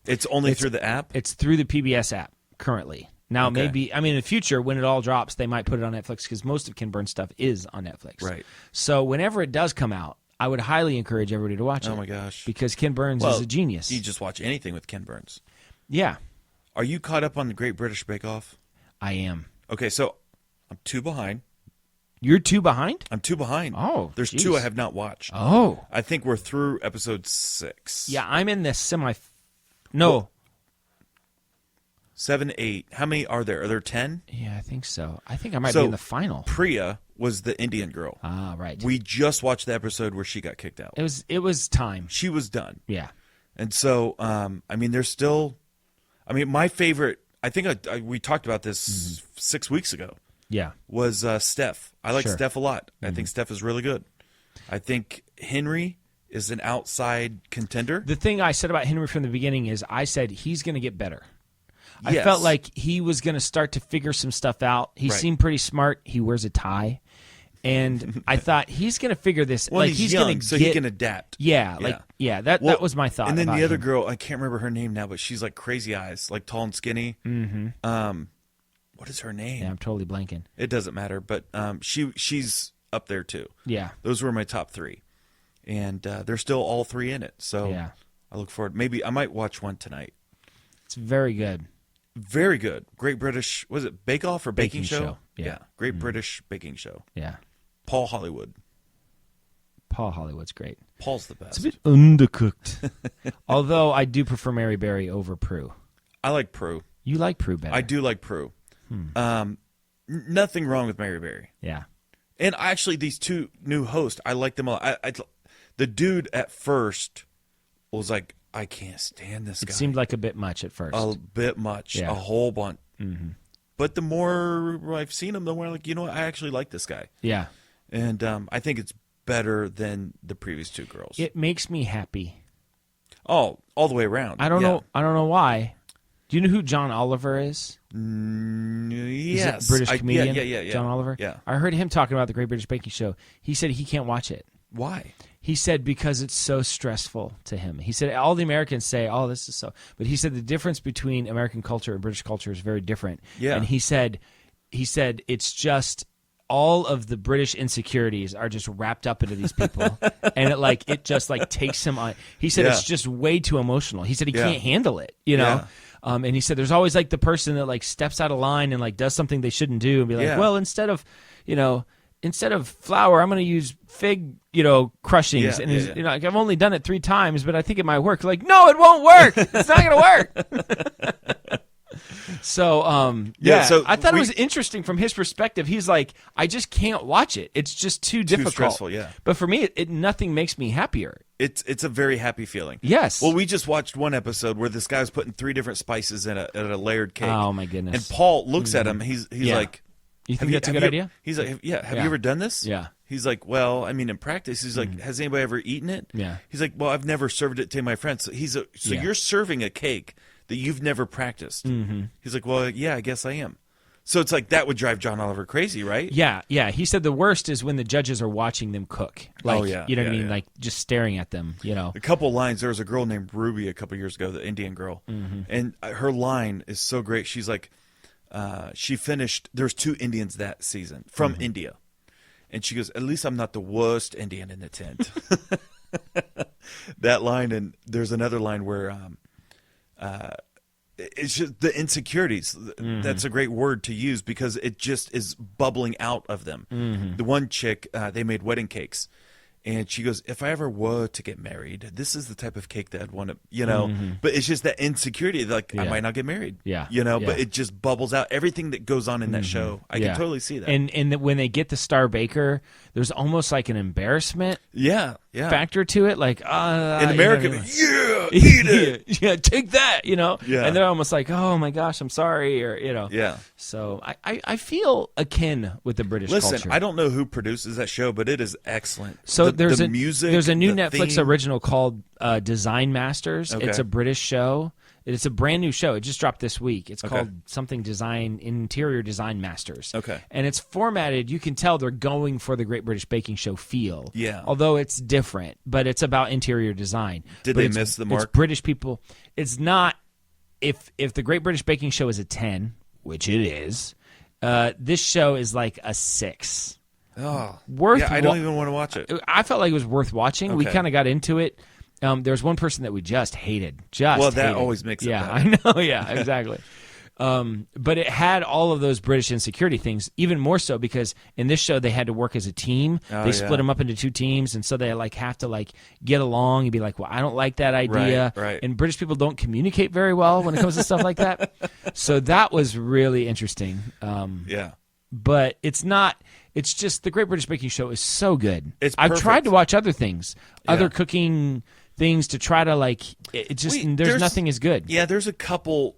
Speaker 3: It's only through the app.
Speaker 4: It's through the PBS app currently. Now,
Speaker 3: Okay.
Speaker 4: maybe, in the future, when it all drops, they might put it on Netflix because most of Ken Burns stuff is on Netflix.
Speaker 3: Right.
Speaker 4: So whenever it does come out, I would highly encourage everybody to watch it.
Speaker 3: Oh my gosh.
Speaker 4: Because Ken Burns
Speaker 3: Well,
Speaker 4: is a genius.
Speaker 3: You just watch anything with Ken Burns.
Speaker 4: Yeah,
Speaker 3: Are you caught up on the Great British Bake Off?
Speaker 4: I am.
Speaker 3: Okay, so I'm 2 behind.
Speaker 4: You're 2 behind?
Speaker 3: I'm 2 behind.
Speaker 4: Oh,
Speaker 3: There's
Speaker 4: geez.
Speaker 3: 2 I have not watched.
Speaker 4: Oh.
Speaker 3: I think we're through episode 6.
Speaker 4: Yeah, I'm in the semi. No.
Speaker 3: Well- 7, 8. How many are there? Are there 10?
Speaker 4: Yeah, I think so. I think I might
Speaker 3: So-
Speaker 4: be in the final.
Speaker 3: Priya was the Indian girl.
Speaker 4: Ah, right.
Speaker 3: We just watched the episode where she got kicked out.
Speaker 4: It was time.
Speaker 3: She was done.
Speaker 4: Yeah.
Speaker 3: And so, there's still, my favorite, I think we talked about this 6 weeks ago,
Speaker 4: Yeah.
Speaker 3: was Steph. I like
Speaker 4: Sure.
Speaker 3: Steph a lot. I think Steph is really good. I think Henry is an outside contender.
Speaker 4: The thing I said about Henry from the beginning is I said he's going to get better. I
Speaker 3: Yes.
Speaker 4: felt like he was going to start to figure some stuff out. He
Speaker 3: Right.
Speaker 4: seemed pretty smart. He wears a tie. And I thought he's going to figure this.
Speaker 3: Well,
Speaker 4: like
Speaker 3: he's
Speaker 4: going
Speaker 3: young,
Speaker 4: to
Speaker 3: so
Speaker 4: get,
Speaker 3: he can adapt.
Speaker 4: Yeah, that
Speaker 3: Well,
Speaker 4: was my thought.
Speaker 3: And then
Speaker 4: about
Speaker 3: the other
Speaker 4: him.
Speaker 3: girl, I can't remember her name now, but she's like crazy eyes, like tall and skinny. Mm-hmm. What is her name?
Speaker 4: Yeah, I'm totally blanking.
Speaker 3: It doesn't matter, but she's up there too.
Speaker 4: Yeah.
Speaker 3: Those were my top 3, and they're still all 3 in it. So
Speaker 4: Yeah.
Speaker 3: I look forward. Maybe I might watch one tonight.
Speaker 4: It's very good.
Speaker 3: Very good. Great British. Was it Bake Off or Baking,
Speaker 4: Baking
Speaker 3: Show?
Speaker 4: Show, yeah.
Speaker 3: Great British Baking Show.
Speaker 4: Yeah.
Speaker 3: Paul Hollywood.
Speaker 4: Paul Hollywood's great.
Speaker 3: Paul's the best.
Speaker 4: It's a bit undercooked. Although I do prefer Mary Berry over Prue.
Speaker 3: I like Prue.
Speaker 4: You like Prue better.
Speaker 3: I do like Prue. Nothing wrong with Mary Berry.
Speaker 4: Yeah.
Speaker 3: And actually, these 2 new hosts, I like them a lot. The dude at first was like, I can't stand this guy.
Speaker 4: It seemed like a bit much at first.
Speaker 3: A bit much.
Speaker 4: Yeah.
Speaker 3: A whole bunch. Mm-hmm. But the more I've seen him, the more like, what? I actually like this guy.
Speaker 4: Yeah.
Speaker 3: And I think it's better than the previous 2 girls.
Speaker 4: It makes me happy.
Speaker 3: Oh, all the way around.
Speaker 4: I don't know. I don't know why. Do you know who John Oliver is?
Speaker 3: Yes.
Speaker 4: He's a British comedian.
Speaker 3: Yeah.
Speaker 4: John Oliver.
Speaker 3: Yeah.
Speaker 4: I heard him talking about the Great British Baking Show. He said he can't watch it.
Speaker 3: Why?
Speaker 4: He said because it's so stressful to him. He said all the Americans say, "Oh, this is so," but he said the difference between American culture and British culture is very different.
Speaker 3: Yeah.
Speaker 4: And he said it's just all of the British insecurities are just wrapped up into these people, and it just takes him on. He said it's just way too emotional. He said he can't handle it, you know.
Speaker 3: Yeah.
Speaker 4: And he said there's always the person that steps out of line and does something they shouldn't do and be like, well, instead of flour, I'm going to use fig, crushings.
Speaker 3: Yeah,
Speaker 4: and he's, I've only done it 3 times, but I think it might work. Like, no, it won't work. It's not going to work. So, so I thought it was interesting from his perspective. He's like, I just can't watch it. It's just too difficult.
Speaker 3: Stressful, yeah.
Speaker 4: But for me, nothing makes me happier.
Speaker 3: It's a very happy feeling.
Speaker 4: Yes.
Speaker 3: Well, we just watched one episode where this guy's putting 3 different spices in a layered cake.
Speaker 4: Oh my goodness.
Speaker 3: And Paul looks at him. He's like,
Speaker 4: you think that's a good idea?
Speaker 3: He's like, yeah. Have you ever done this?
Speaker 4: Yeah.
Speaker 3: He's like, well, I mean, in practice, he's like, has anybody ever eaten it?
Speaker 4: Yeah.
Speaker 3: He's like, well, I've never served it to my friends. So you're serving a cake that you've never practiced. Mm-hmm. He's like, well, yeah, I guess I am. So it's like that would drive John Oliver crazy, right?
Speaker 4: Yeah. He said the worst is when the judges are watching them cook. You know what I mean?
Speaker 3: Yeah.
Speaker 4: Just staring at them,
Speaker 3: A couple lines. There was a girl named Ruby a couple years ago, the Indian girl. Mm-hmm. And her line is so great. She's like, she finished, there's 2 Indians that season from India. And she goes, at least I'm not the worst Indian in the tent. That line, and there's another line where it's just the insecurities. Mm-hmm. That's a great word to use because it just is bubbling out of them. Mm-hmm. The one chick, they made wedding cakes. And she goes, if I ever were to get married, this is the type of cake that I'd want to, Mm-hmm. But it's just that insecurity, I might not get married.
Speaker 4: Yeah.
Speaker 3: But it just bubbles out. Everything that goes on in that show, I can totally see that.
Speaker 4: And when they get the star baker, there's almost like an embarrassment factor to it. Like,
Speaker 3: in America, eat it.
Speaker 4: Yeah, take that, Yeah.
Speaker 3: And
Speaker 4: they're almost like, oh my gosh, I'm sorry, or,
Speaker 3: Yeah.
Speaker 4: So I feel akin with the British culture.
Speaker 3: Listen, I don't know who produces that show, but it is excellent.
Speaker 4: So
Speaker 3: the music.
Speaker 4: There's a new
Speaker 3: the
Speaker 4: Netflix
Speaker 3: theme.
Speaker 4: original called Design Masters.
Speaker 3: Okay.
Speaker 4: It's a British show. It's a brand new show. It just dropped this week. It's called something Interior Design Masters.
Speaker 3: Okay.
Speaker 4: And it's formatted, you can tell they're going for the Great British Baking Show feel.
Speaker 3: Yeah.
Speaker 4: Although it's different, but it's about interior design.
Speaker 3: Did
Speaker 4: But
Speaker 3: they
Speaker 4: it's-
Speaker 3: miss the mark?
Speaker 4: It's British people. It's not, if the Great British Baking Show is a 10, which it is, this show is like a 6.
Speaker 3: Oh,
Speaker 4: I
Speaker 3: don't even want to watch it.
Speaker 4: I felt like it was worth watching. We
Speaker 3: Okay.
Speaker 4: kind of got into it. There's one person that we just hated.
Speaker 3: That always makes it
Speaker 4: Yeah,
Speaker 3: better.
Speaker 4: I know. Yeah, exactly. But it had all of those British insecurity things, even more so because in this show they had to work as a team. They split them up into 2 teams, and so they have to get along and be like, well, I don't like that idea.
Speaker 3: Right.
Speaker 4: And British people don't communicate very well when it comes to stuff like that. So that was really interesting. But it's not. It's just the Great British Baking Show is so good. I've tried to watch other things, other cooking things to try to it just there's nothing as good.
Speaker 3: Yeah, there's a couple.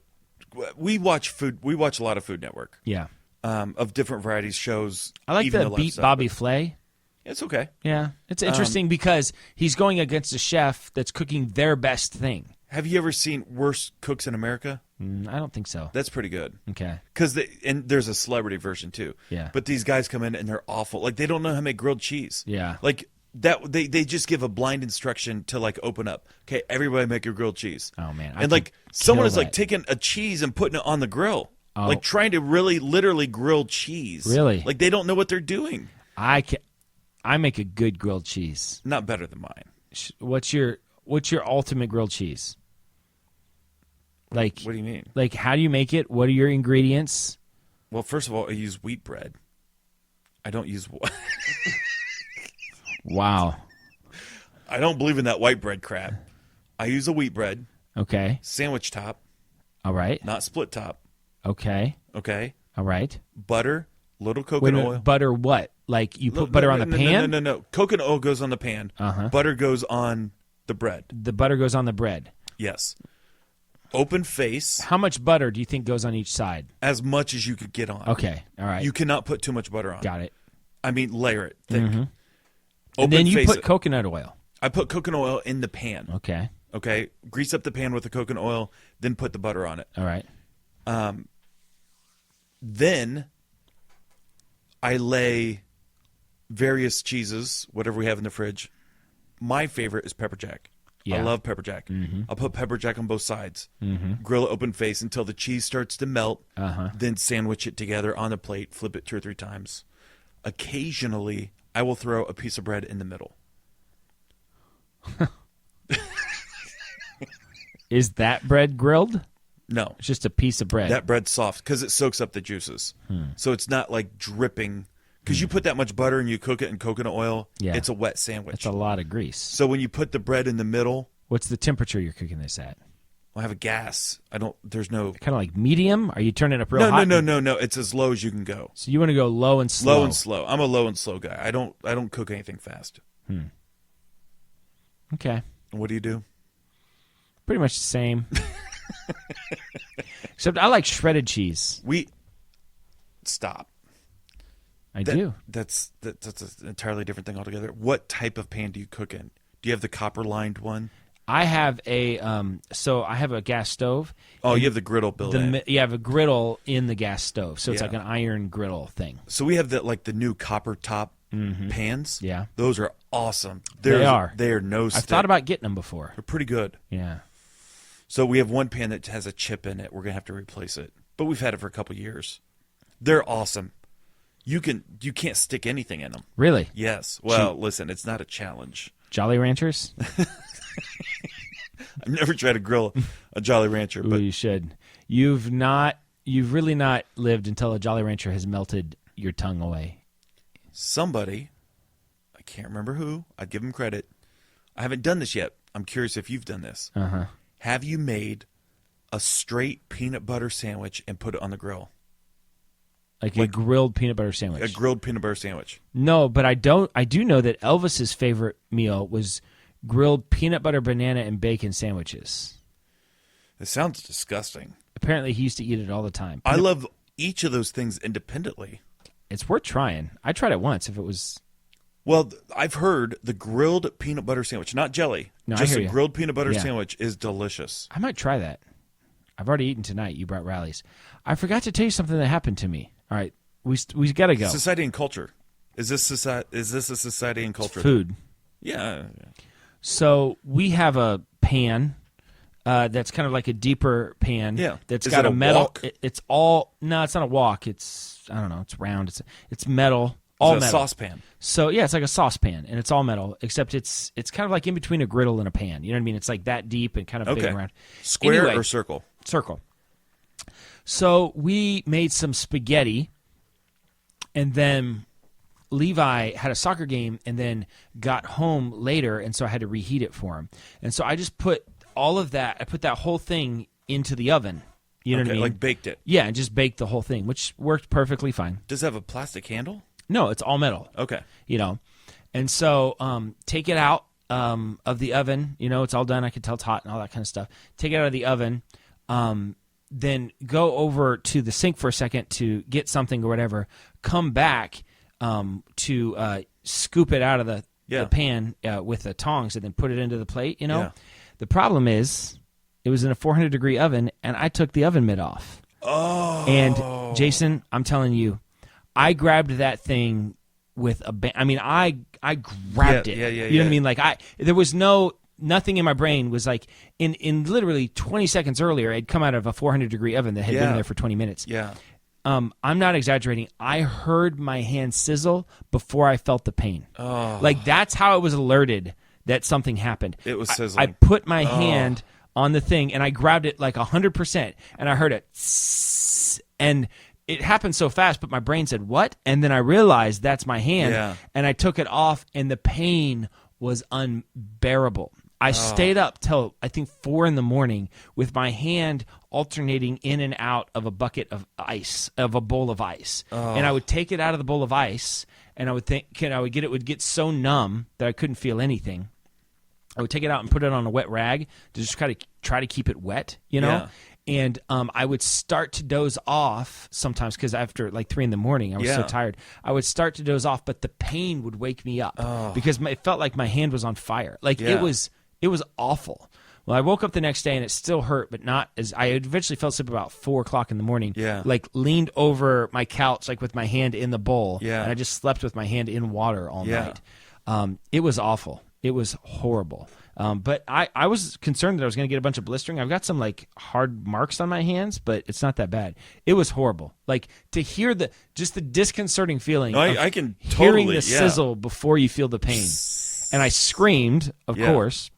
Speaker 3: We watch food. We watch a lot of Food Network.
Speaker 4: Yeah.
Speaker 3: Of different varieties shows.
Speaker 4: I like
Speaker 3: even
Speaker 4: the
Speaker 3: live
Speaker 4: Beat
Speaker 3: stuff,
Speaker 4: Bobby
Speaker 3: but
Speaker 4: Flay.
Speaker 3: It's okay.
Speaker 4: Yeah, it's interesting because he's going against a chef that's cooking their best thing.
Speaker 3: Have you ever seen Worst Cooks in America?
Speaker 4: I don't think so.
Speaker 3: That's pretty good.
Speaker 4: Okay.
Speaker 3: And there's a celebrity version too.
Speaker 4: Yeah.
Speaker 3: But these guys come in and they're awful. Like they don't know how to make grilled cheese.
Speaker 4: Yeah.
Speaker 3: Like that they just give a blind instruction to open up. Okay, everybody make your grilled cheese.
Speaker 4: Oh man.
Speaker 3: And someone is
Speaker 4: that.
Speaker 3: taking a cheese and putting it on the grill.
Speaker 4: Oh.
Speaker 3: Trying to literally grill cheese.
Speaker 4: Really?
Speaker 3: They don't know what they're doing.
Speaker 4: I make a good grilled cheese.
Speaker 3: Not better than mine.
Speaker 4: What's your ultimate grilled cheese?
Speaker 3: What do you mean?
Speaker 4: How do you make it? What are your ingredients?
Speaker 3: Well, first of all, I use wheat bread. I don't use.
Speaker 4: Wow.
Speaker 3: I don't believe in that white bread crap. I use a wheat bread.
Speaker 4: Okay.
Speaker 3: Sandwich top.
Speaker 4: All right.
Speaker 3: Not split top.
Speaker 4: Okay.
Speaker 3: Okay.
Speaker 4: All right.
Speaker 3: Butter. Little coconut oil.
Speaker 4: Butter what? You put butter on the pan?
Speaker 3: No. Coconut oil goes on the pan.
Speaker 4: Uh-huh.
Speaker 3: Butter goes on the bread.
Speaker 4: The butter goes on the bread.
Speaker 3: Yes. Open face.
Speaker 4: How much butter do you think goes on each side?
Speaker 3: As much as you could get on.
Speaker 4: Okay. All right.
Speaker 3: You cannot put too much butter on.
Speaker 4: Got it.
Speaker 3: I mean, layer it thick.
Speaker 4: Mm-hmm.
Speaker 3: Open
Speaker 4: And then you
Speaker 3: face
Speaker 4: put
Speaker 3: it.
Speaker 4: coconut oil.
Speaker 3: I put coconut oil in the pan.
Speaker 4: Okay.
Speaker 3: Okay, grease up the pan with the coconut oil, then put the butter on it.
Speaker 4: All right.
Speaker 3: Then I lay various cheeses, whatever we have in the fridge. My favorite is pepper jack.
Speaker 4: Yeah.
Speaker 3: I love pepper jack. I'll put pepper jack on both sides. Grill it open face until the cheese starts to melt. Then sandwich it together on the plate. Flip it 2 or 3 times. Occasionally, I will throw a piece of bread in the middle.
Speaker 4: Is that bread grilled?
Speaker 3: No.
Speaker 4: It's just a piece of bread.
Speaker 3: That bread's soft because it soaks up the juices. So it's not like dripping. Because you put that much butter and you cook it in coconut oil, it's a wet sandwich.
Speaker 4: It's a lot of grease.
Speaker 3: So when you put the bread in the middle,
Speaker 4: What's the temperature you're cooking this at?
Speaker 3: I have a gas. There's no.
Speaker 4: Kind of like medium? Are you turning it up real hot?
Speaker 3: No. It's as low as you can go.
Speaker 4: So you want to go low and slow.
Speaker 3: Low and slow. I'm a low and slow guy. I don't cook anything fast.
Speaker 4: Okay.
Speaker 3: What do you do?
Speaker 4: Pretty much the same. Except I like shredded cheese.
Speaker 3: Stop.
Speaker 4: I do.
Speaker 3: That's an entirely different thing altogether. What type of pan do you cook in? Do you have the copper lined one?
Speaker 4: I have a I have a gas stove.
Speaker 3: Oh, you have the griddle built in.
Speaker 4: You have a griddle in the gas stove, so it's
Speaker 3: Yeah.
Speaker 4: like an iron griddle thing.
Speaker 3: So we have the new copper top pans.
Speaker 4: Yeah.
Speaker 3: Those are awesome.
Speaker 4: They are.
Speaker 3: They are no stick.
Speaker 4: I've thought about getting them before.
Speaker 3: They're pretty good.
Speaker 4: Yeah.
Speaker 3: So we have one pan that has a chip in it. We're gonna have to replace it, but we've had it for a couple years. They're awesome. You can't stick anything in them.
Speaker 4: Really?
Speaker 3: Yes. Well, listen, it's not a challenge.
Speaker 4: Jolly Ranchers?
Speaker 3: I've never tried to grill a Jolly Rancher,
Speaker 4: Ooh,
Speaker 3: but
Speaker 4: you should. You've really not lived until a Jolly Rancher has melted your tongue away.
Speaker 3: somebody, I can't remember who, I'd give them credit. I haven't done this yet. I'm curious if you've done this.
Speaker 4: Uh-huh.
Speaker 3: Have you made a straight peanut butter sandwich and put it on the grill?
Speaker 4: Like a grilled peanut butter sandwich.
Speaker 3: A grilled peanut butter sandwich.
Speaker 4: No, but I do know that Elvis's favorite meal was grilled peanut butter, banana, and bacon sandwiches.
Speaker 3: It sounds disgusting.
Speaker 4: Apparently, he used to eat it all the time.
Speaker 3: I love each of those things independently.
Speaker 4: It's worth trying. I tried it once. If it was,
Speaker 3: Well, I've heard the grilled peanut butter sandwich, not jelly,
Speaker 4: No, I
Speaker 3: just
Speaker 4: hear
Speaker 3: a
Speaker 4: you.
Speaker 3: grilled peanut butter
Speaker 4: Yeah.
Speaker 3: sandwich is delicious.
Speaker 4: I might try that. I've already eaten tonight. You brought Rallies. I forgot to tell you something that happened to me. All right, we got to go.
Speaker 3: Society and culture. Is this a society and culture?
Speaker 4: Food.
Speaker 3: Yeah.
Speaker 4: So we have a pan that's kind of like a deeper pan.
Speaker 3: Yeah.
Speaker 4: That's
Speaker 3: Is
Speaker 4: got
Speaker 3: it
Speaker 4: a
Speaker 3: a
Speaker 4: metal.
Speaker 3: wok?
Speaker 4: It's all it's not a wok. It's I don't know. It's round. It's metal. All
Speaker 3: It's a
Speaker 4: metal.
Speaker 3: saucepan.
Speaker 4: So yeah, it's like a saucepan, and it's all metal, except it's kind of like in between a griddle and a pan. You know what I mean? It's like that deep and kind of big
Speaker 3: Okay.
Speaker 4: and round.
Speaker 3: Square
Speaker 4: Anyway,
Speaker 3: or circle?
Speaker 4: Circle. So we made some spaghetti, and then Levi had a soccer game and then got home later, and so I had to reheat it for him. And so I just put all of that, I put that whole thing into the oven. You know what I mean?
Speaker 3: Like baked it.
Speaker 4: Yeah, and just baked the whole thing, which worked perfectly fine.
Speaker 3: Does it have a plastic handle?
Speaker 4: No, it's all metal.
Speaker 3: Okay.
Speaker 4: You know, and so take it out of the oven. You know, it's all done. I can tell it's hot and all that kind of stuff. Take it out of the oven. Then go over to the sink for a second to get something or whatever. Come back to scoop it out of the pan with the tongs and then put it into the plate. You know,
Speaker 3: Yeah.
Speaker 4: The problem is it was in a 400-degree oven, and I took the oven mitt off.
Speaker 3: Oh.
Speaker 4: And Jason, I'm telling you, I grabbed that thing with I mean, I grabbed it.
Speaker 3: Yeah.
Speaker 4: You know what I mean? Like there was nothing in my brain was like in literally 20 seconds earlier, I'd come out of a 400-degree oven that had been there for 20 minutes.
Speaker 3: Yeah.
Speaker 4: I'm not exaggerating. I heard my hand sizzle before I felt the pain.
Speaker 3: Oh.
Speaker 4: Like that's how I was alerted that something happened.
Speaker 3: It was
Speaker 4: I
Speaker 3: sizzling.
Speaker 4: put my hand on the thing and I grabbed it like 100%, and I heard it, and it happened so fast, but my brain said, what? And then I realized that's my hand, and I took it off, and the pain was unbearable. I stayed up till, I think, 4 a.m. with my hand alternating in and out of a bucket of ice, of a bowl of ice. And I would take it out of the bowl of ice, and I would think, it would get so numb that I couldn't feel anything. I would take it out and put it on a wet rag to just try to keep it wet, you know?
Speaker 3: Yeah.
Speaker 4: And I would start to doze off sometimes because after like 3 a.m, I was so tired. I would start to doze off, but the pain would wake me up because it felt like my hand was on fire. Like it was awful. Well, I woke up the next day and it still hurt, but not as I eventually fell asleep about 4:00 in the morning.
Speaker 3: Yeah.
Speaker 4: Like leaned over my couch, like with my hand in the bowl.
Speaker 3: Yeah.
Speaker 4: And I just slept with my hand in water all
Speaker 3: Yeah.
Speaker 4: night. It was awful. It was horrible. But I was concerned that I was going to get a bunch of blistering. I've got some like hard marks on my hands, but it's not that bad. It was horrible. Like to hear the disconcerting feeling.
Speaker 3: No,
Speaker 4: of
Speaker 3: I can
Speaker 4: hearing
Speaker 3: totally,
Speaker 4: the sizzle before you feel the pain. And I screamed, of course,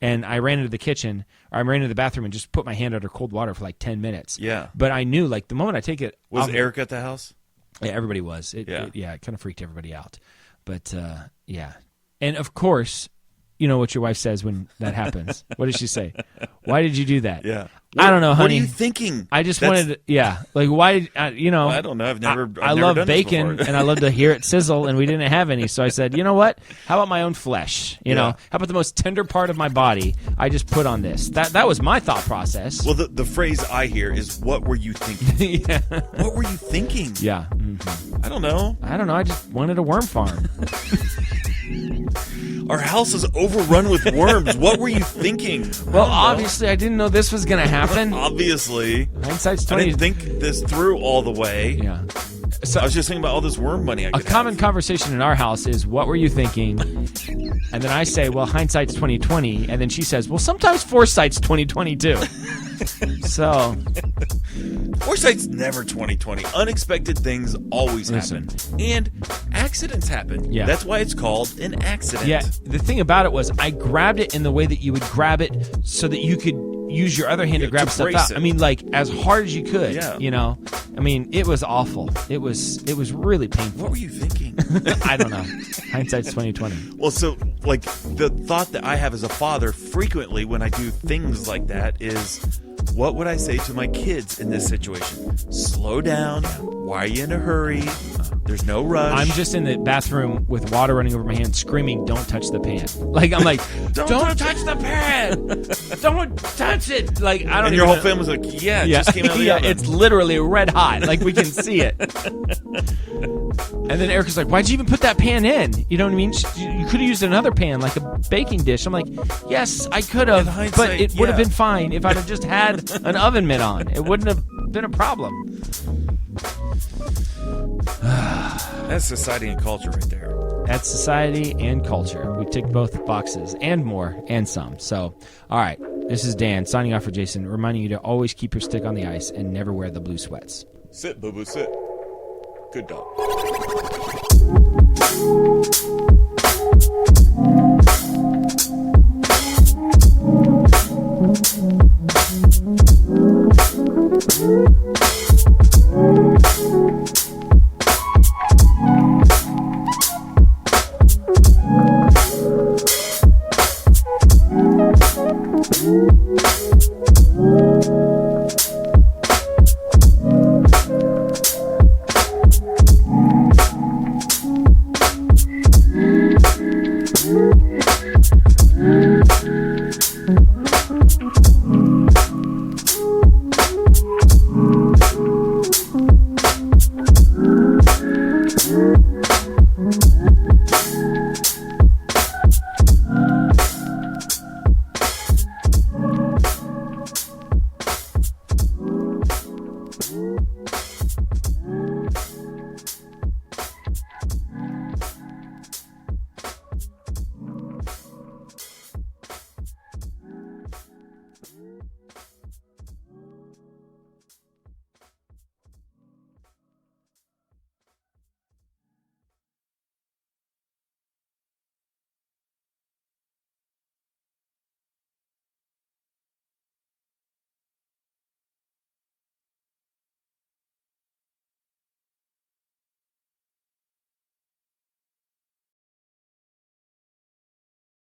Speaker 4: and I ran into the kitchen, or I ran into the bathroom and just put my hand under cold water for like 10 minutes.
Speaker 3: Yeah.
Speaker 4: But I knew, like, the moment I take it...
Speaker 3: Was Eric at the house?
Speaker 4: Yeah, everybody was. It kind of freaked everybody out. But, yeah. And, of course, you know what your wife says when that happens. What does she say? Why did you do that?
Speaker 3: Yeah.
Speaker 4: I don't know, honey.
Speaker 3: What are you thinking?
Speaker 4: I just wanted to, like, why,
Speaker 3: Well, I don't know. I've never
Speaker 4: I love
Speaker 3: done
Speaker 4: bacon,
Speaker 3: this before.
Speaker 4: and I love to hear it sizzle, and we didn't have any. So I said, you know what? How about my own flesh? You know, how about the most tender part of my body? I just put on this. That was my thought process.
Speaker 3: Well, the phrase I hear is, what were you thinking?
Speaker 4: Yeah.
Speaker 3: What were you thinking?
Speaker 4: Yeah.
Speaker 3: I don't know.
Speaker 4: I don't know. I just wanted a worm farm.
Speaker 3: Our house is overrun with worms. What were you thinking?
Speaker 4: Well, obviously, I didn't know this was going to happen.
Speaker 3: Obviously.
Speaker 4: Hindsight's
Speaker 3: I
Speaker 4: 20.
Speaker 3: didn't think this through all the way.
Speaker 4: Yeah. So
Speaker 3: I was just thinking about all this worm money I
Speaker 4: a
Speaker 3: could
Speaker 4: common
Speaker 3: have.
Speaker 4: conversation in our house is, what were you thinking? And then I say, well, hindsight's 2020. And then she says, well, sometimes foresight's 2022. So
Speaker 3: Foresight's never 2020. Unexpected things always happen. And accidents happen.
Speaker 4: Yeah.
Speaker 3: That's why it's called an accident.
Speaker 4: yeah, the thing about it was I grabbed it in the way that you would grab it so that you could use your other hand to grab
Speaker 3: to
Speaker 4: stuff
Speaker 3: brace
Speaker 4: out.
Speaker 3: it.
Speaker 4: I mean, like as hard as you could.
Speaker 3: Yeah.
Speaker 4: You know, I mean, it was awful. It was really painful.
Speaker 3: What were you thinking?
Speaker 4: I don't know. Hindsight's 2020.
Speaker 3: Well, so, like, the thought that I have as a father frequently when I do things like that is, what would I say to my kids in this situation? Slow down. Why are you in a hurry? There's no rush.
Speaker 4: I'm just in the bathroom with water running over my hand, screaming, "Don't touch the pan!" Like I'm like, "Don't touch the pan! Don't touch it!" Like I don't.
Speaker 3: And
Speaker 4: even
Speaker 3: your whole
Speaker 4: know.
Speaker 3: family's like, yeah, it just came out of the oven.
Speaker 4: It's literally red hot. Like we can see it. And then Erica's like, "Why'd you even put that pan in?" You know what I mean? You could have used another pan, like a baking dish. I'm like, "Yes, I could have,
Speaker 3: In hindsight,
Speaker 4: but it would have
Speaker 3: yeah.
Speaker 4: been fine if I'd have just had an oven mitt on. It wouldn't have been a problem."
Speaker 3: That's society and culture right there.
Speaker 4: That's society and culture. We ticked both boxes and more and some. So, all right. This is Dan signing off for Jason, reminding you to always keep your stick on the ice and never wear the blue sweats.
Speaker 3: Sit, boo-boo, sit. Good dog.